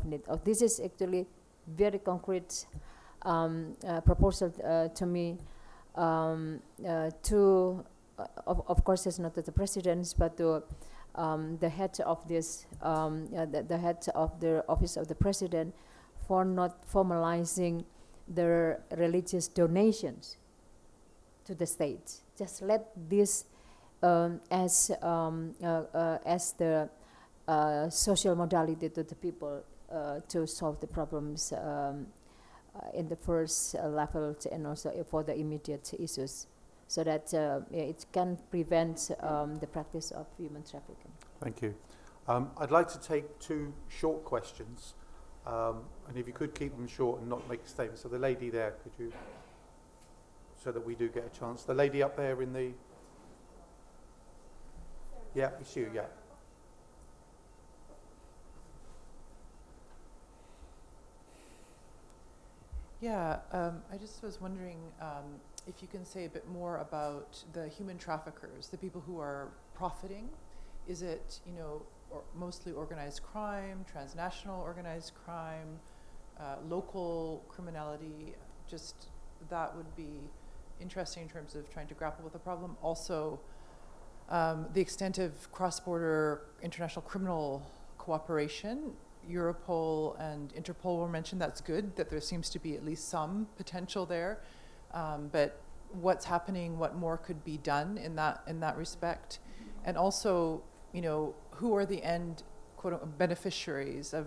need. This is actually very concrete proposal to me. To of course it's not to the presidents, but to the head of this the head of the office of the president, for not formalizing their religious donations to the state. Just let this as the social modality to the people to solve the problems in the first level, and also for the immediate issues, so that it can prevent the practice of human trafficking. Thank you. I'd like to take 2 short questions, and if you could keep them short and not make statements. So the lady there, could you, so that we do get a chance. The lady up there in the... Yeah, it's you, yeah. Yeah, I just was wondering if you can say a bit more about the human traffickers, the people who are profiting. Is it, mostly organized crime, transnational organized crime, local criminality? Just that would be interesting in terms of trying to grapple with the problem. Also, the extent of cross-border international criminal cooperation. Europol and Interpol were mentioned. That's good, that there seems to be at least some potential there. But what's happening, what more could be done in that respect? And also, who are the end quote beneficiaries of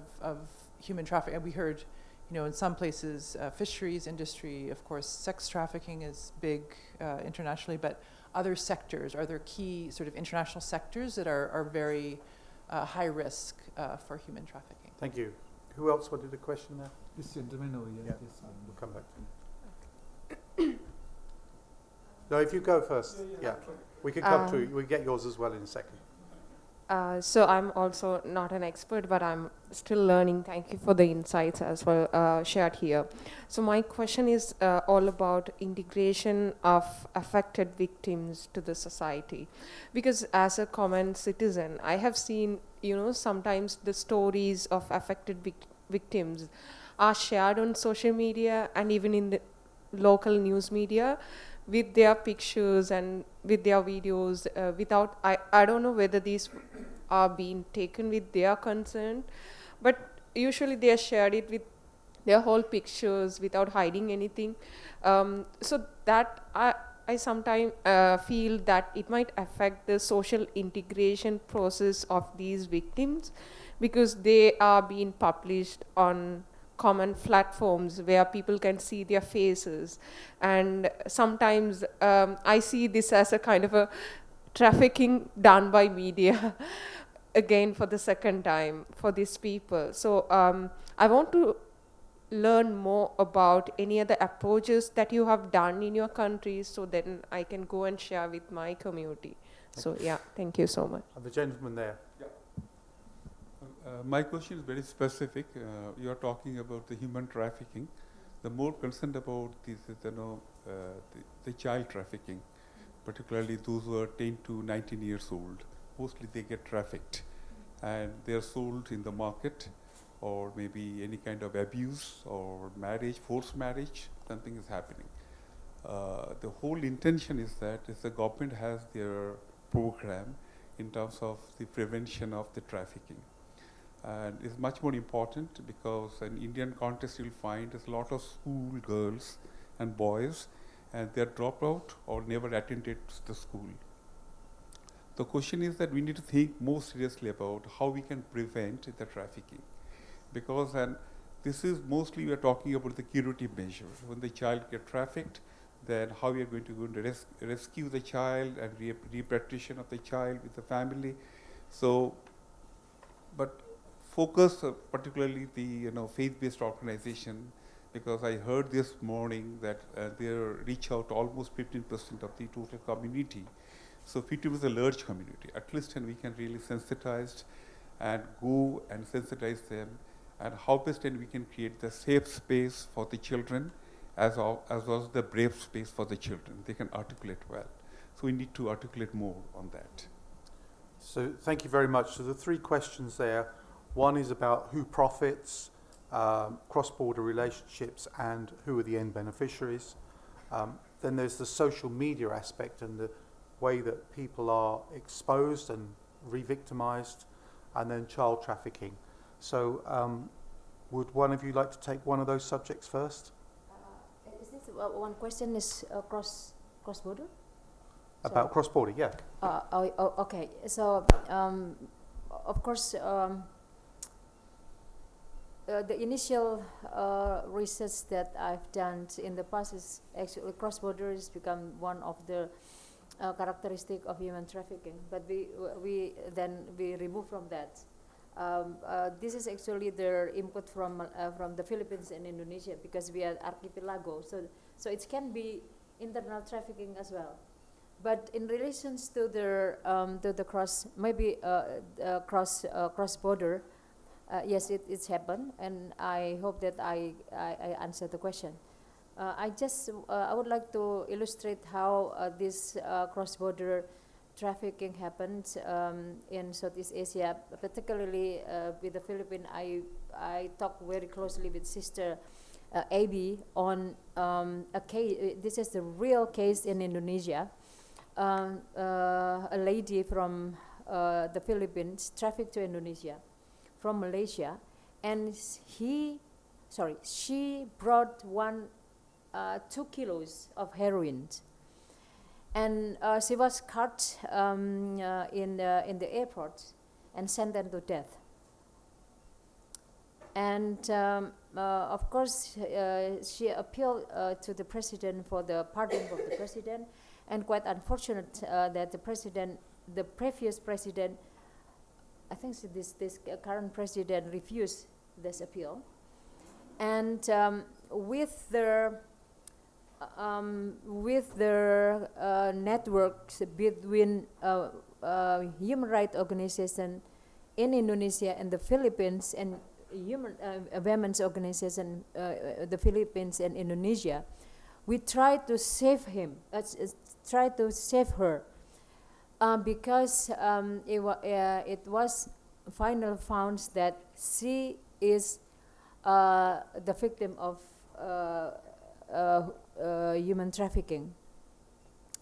human trafficking? And we heard, in some places, fisheries industry, of course, sex trafficking is big internationally, but other sectors, are there key sort of international sectors that are very high risk for human trafficking? Thank you. Who else wanted a question there? This gentleman over here. Yeah. This one. We'll come back to you. No, if you go first. Yeah. We could come to you. We'll get yours as well in a second. So I'm also not an expert, but I'm still learning. Thank you for the insights as well shared here. So my question is all about integration of affected victims to the society. Because as a common citizen, I have seen, sometimes the stories of affected victims are shared on social media and even in the local news media, with their pictures and with their videos, without, I don't know whether these are being taken with their consent, but usually they are shared it with their whole pictures without hiding anything. So that I sometimes feel that it might affect the social integration process of these victims, because they are being published on common platforms where people can see their faces. And sometimes I see this as a kind of a trafficking done by media again for the second time for these people. So I want to learn more about any other approaches that you have done in your country, so then I can go and share with my community. So yeah, thank you so much. And the gentleman there. My question is very specific. You are talking about the human trafficking. The more concerned about this is, the child trafficking, particularly those who are 10 to 19 years old. Mostly they get trafficked, and they are sold in the market, or maybe any kind of abuse or marriage, forced marriage, something is happening. The whole intention is that if the government has their program in terms of the prevention of the trafficking. And it's much more important because in Indian context you'll find there's a lot of school girls and boys and they're dropped out or never attended the school. The question is that we need to think more seriously about how we can prevent the trafficking. Because this is mostly we are talking about the curative measures. When the child gets trafficked, then how we are going to go and rescue the child and repatriation of the child with the family. So, but focus particularly the faith-based organization, because I heard this morning that they reach out almost 15% of the total community. So 50 is a large community, at least, and we can really sensitize and go and sensitize them, and how best and we can create the safe space for the children as well as the brave space for the children. They can articulate well. So we need to articulate more on that. So thank you very much. So the three questions there, one is about who profits, cross-border relationships, and who are the end beneficiaries. Then there's the social media aspect and the way that people are exposed and re-victimized, and then child trafficking. So would one of you like to take one of those subjects first? Is this one question is cross-border? About cross-border, yeah. Okay. So, of course, the initial research that I've done in the past is actually cross-border has become one of the characteristic of human trafficking, but we remove from that. This is actually their input from the Philippines and Indonesia, because we are archipelago. So it can be internal trafficking as well. But in relations to the cross border, yes, it's happened, and I hope that I answered the question. I would like to illustrate how this cross-border trafficking happens in Southeast Asia, particularly with the Philippines. I talk very closely with Sister Abby on a case. This is the real case in Indonesia. A lady from the Philippines trafficked to Indonesia from Malaysia, and she brought 2 kilos of heroin, and she was caught in the airport and sentenced to death. And of course, she appealed to the president for the pardon of the president, and quite unfortunate that the previous president, I think this current president, refused this appeal, and with their networks between human rights organizations in Indonesia and the Philippines, and women's organization, the Philippines and Indonesia, we tried to save her, because it was finally found that she is the victim of human trafficking,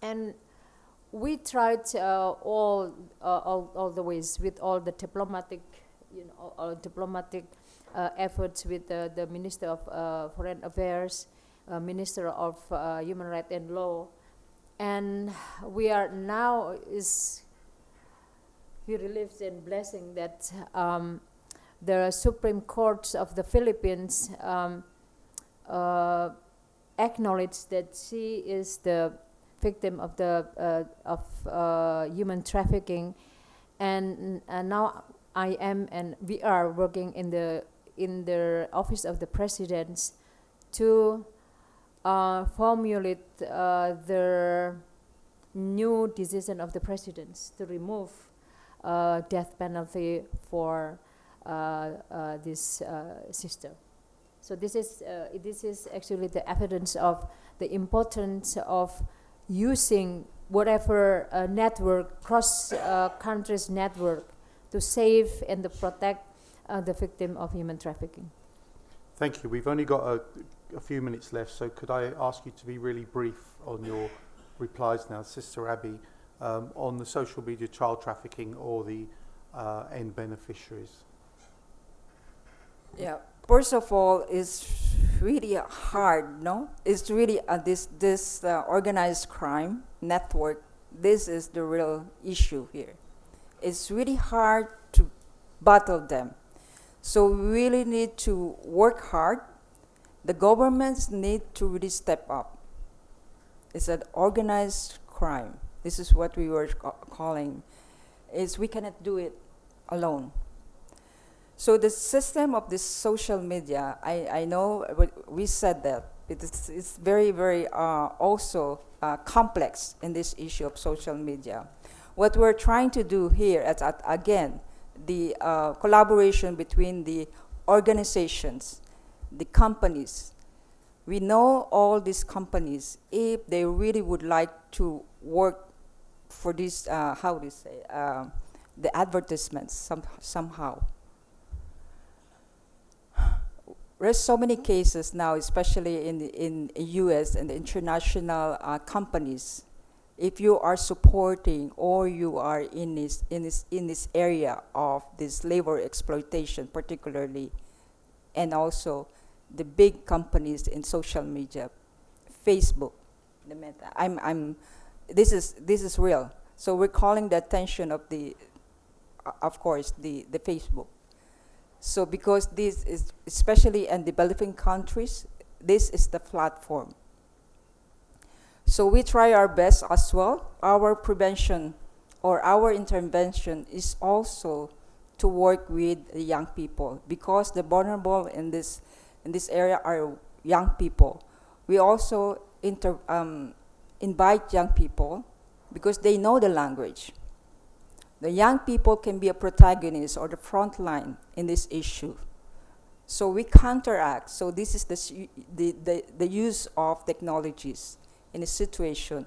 and we tried all the ways with all the diplomatic, efforts with the Minister of Foreign Affairs, Minister of Human Rights and Law, and we are now we relieved and blessing that the Supreme Court of the Philippines acknowledged that she is the victim of human trafficking, and now I am and we are working in the office of the presidents to formulate the new decision of the presidents to remove death penalty for this sister. So this is actually the evidence of the importance of using whatever network, cross countries network, to save and to protect the victim of human trafficking. Thank you. We've only got a few minutes left, so could I ask you to be really brief on your replies now, Sister Abby, on the social media child trafficking or the end beneficiaries? Yeah. First of all, it's really hard, no? It's really this organized crime network. This is the real issue here. It's really hard to battle them. So we really need to work hard. The governments need to really step up. It's an organized crime. This is what we were calling. Is we cannot do it alone. So the system of this social media, I know we said that, it's very, very also complex in this issue of social media. What we're trying to do here is, again, the collaboration between the organizations, the companies. We know all these companies, if they really would like to work for this, how do you say, the advertisements somehow. There's so many cases now, especially in the U.S. and the international companies. If you are supporting or you are in this area of this labor exploitation, particularly, and also the big companies in social media, Facebook, the Meta. This is real. So we're calling the attention of of course, the Facebook. So because this is, especially in developing countries, this is the platform. So we try our best as well. Our prevention or our intervention is also to work with the young people, because the vulnerable in this area are young people. We also invite young people because they know the language. The young people can be a protagonist or the front line in this issue. So we counteract. So this is the use of technologies in a situation.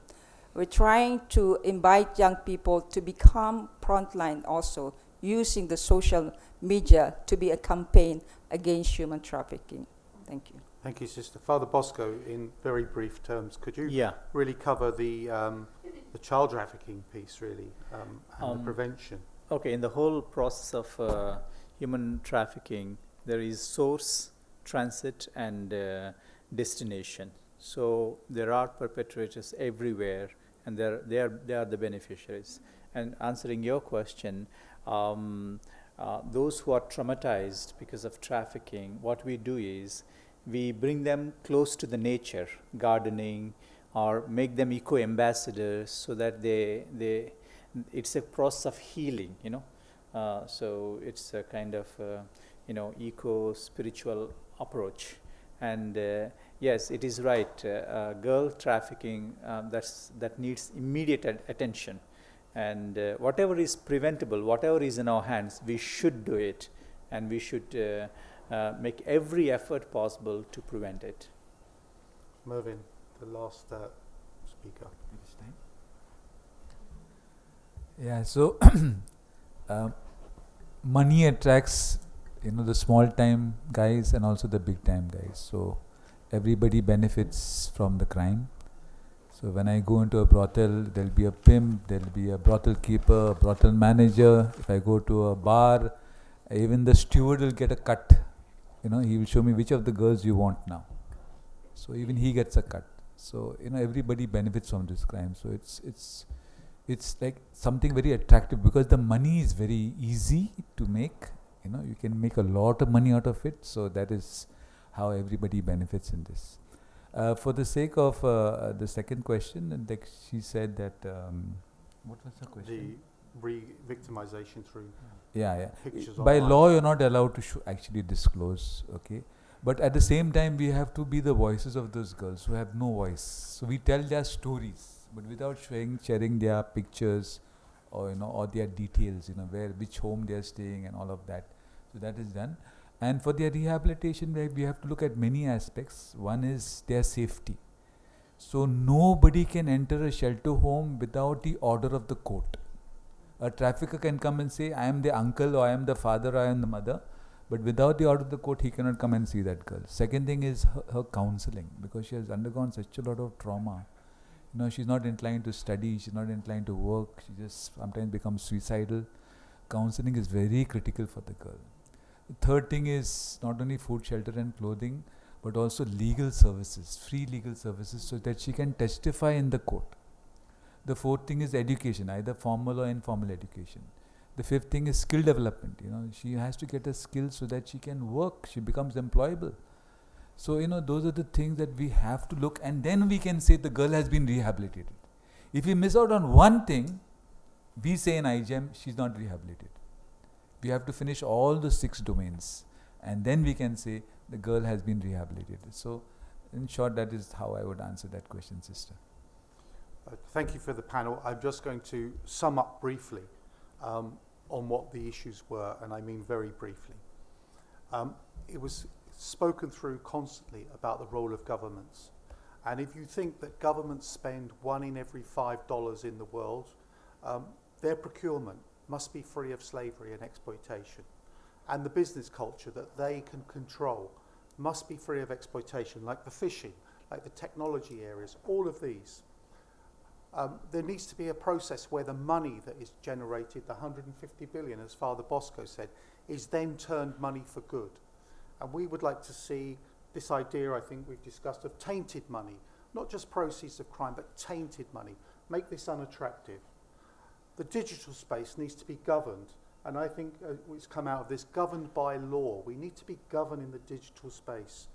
We're trying to invite young people to become frontline also, using the social media to be a campaign against human trafficking. Thank you. Thank you, Sister. Father Bosco, in very brief terms, could you really cover the child trafficking piece, really, and the prevention? Okay, in the whole process of human trafficking, there is source, transit, and destination. So there are perpetrators everywhere, and they are the beneficiaries. And answering your question, those who are traumatized because of trafficking, what we do is we bring them close to the nature, gardening, or make them eco-ambassadors, so that it's a process of healing, so it's a kind of eco-spiritual approach. And yes, it is right. Girl trafficking that needs immediate attention, and whatever is preventable, whatever is in our hands, we should do it, and we should make every effort possible to prevent it. Mervyn, the last speaker. Yeah. So money attracts, the small time guys and also the big time guys. So everybody benefits from the crime. So when I go into a brothel, there'll be a pimp, there'll be a brothel keeper, a brothel manager. If I go to a bar, even the steward will get a cut. He will show me which of the girls you want now. So even he gets a cut. So everybody benefits from this crime. So it's like something very attractive, because the money is very easy to make. You can make a lot of money out of it. So that is how everybody benefits in this. For the sake of the second question, and like she said that, what was the question? The re-victimization through pictures By online. law, you're not allowed to actually disclose, okay? But at the same time, we have to be the voices of those girls who have no voice. So we tell their stories, but without sharing their pictures or or their details, which home they are staying and all of that. So that is done. And for their rehabilitation, we have to look at many aspects. One is their safety. So nobody can enter a shelter home without the order of the court. A trafficker can come and say, I am the uncle, or I am the father, or I am the mother, But without the order of the court, he cannot come and see that girl. Second thing is her counseling, because she has undergone such a lot of trauma. You know, she's not inclined to study, she's not inclined to work, she just sometimes becomes suicidal. Counseling is very critical for the girl. The third thing is not only food, shelter and clothing, but also legal services, free legal services, so that she can testify in the court. The fourth thing is education, either formal or informal education. The fifth thing is skill development. You know, she has to get a skill so that she can work, she becomes employable. So, you know, those are the things that we have to look, and then we can say the girl has been rehabilitated. If we miss out on one thing, we say in IGEM, she's not rehabilitated. We have to finish all the 6 domains, and then we can say the girl has been rehabilitated. So, in short, that is how I would answer that question, sister. Thank you for the panel. I'm just going to sum up briefly on what the issues were, and I mean very briefly. It was spoken through constantly about the role of governments. And if you think that governments spend 1 in every $5 in the world, their procurement must be free of slavery and exploitation. And the business culture that they can control must be free of exploitation, like the fishing, like the technology areas, all of these. There needs to be a process where the money that is generated, the 150 billion, as Father Bosco said, is then turned money for good. And we would like to see this idea, I think we've discussed, of tainted money, not just proceeds of crime, but tainted money. Make this unattractive. The digital space needs to be governed, and I think it's come out of this, governed by law. We need to be governed in the digital space.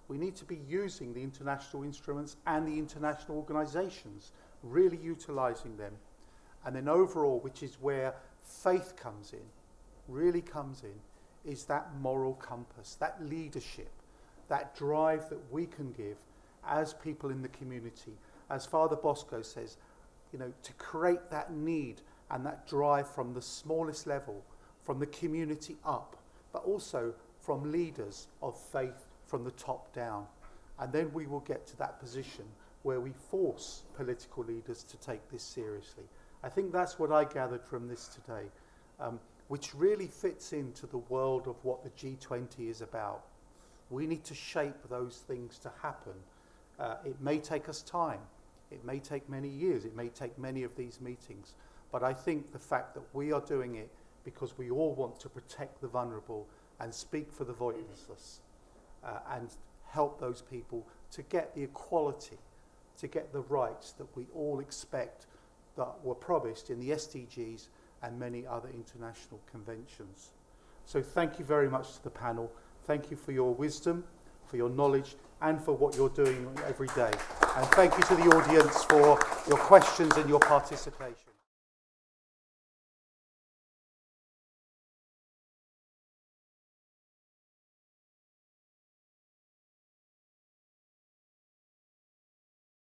We need to be using the international instruments and the international organizations, really utilizing them. And then overall, which is where faith comes in, really comes in, is that moral compass, that leadership, that drive that we can give as people in the community. As Father Bosco says, you know, to create that need and that drive from the smallest level, from the community up, but also from leaders of faith from the top down. And then we will get to that position where we force political leaders to take this seriously. I think that's what I gathered from this today, which really fits into the world of what the G20 is about. We need to shape those things to happen. It may take us time. It may take many years. It may take many of these meetings. But I think the fact that we are doing it because we all want to protect the vulnerable and speak for the voiceless and help those people to get the equality, to get the rights that we all expect that were promised in the SDGs and many other international conventions. So thank you very much to the panel. Thank you for your wisdom, for your knowledge, and for what you're doing every day. And thank you to the audience for your questions and your participation.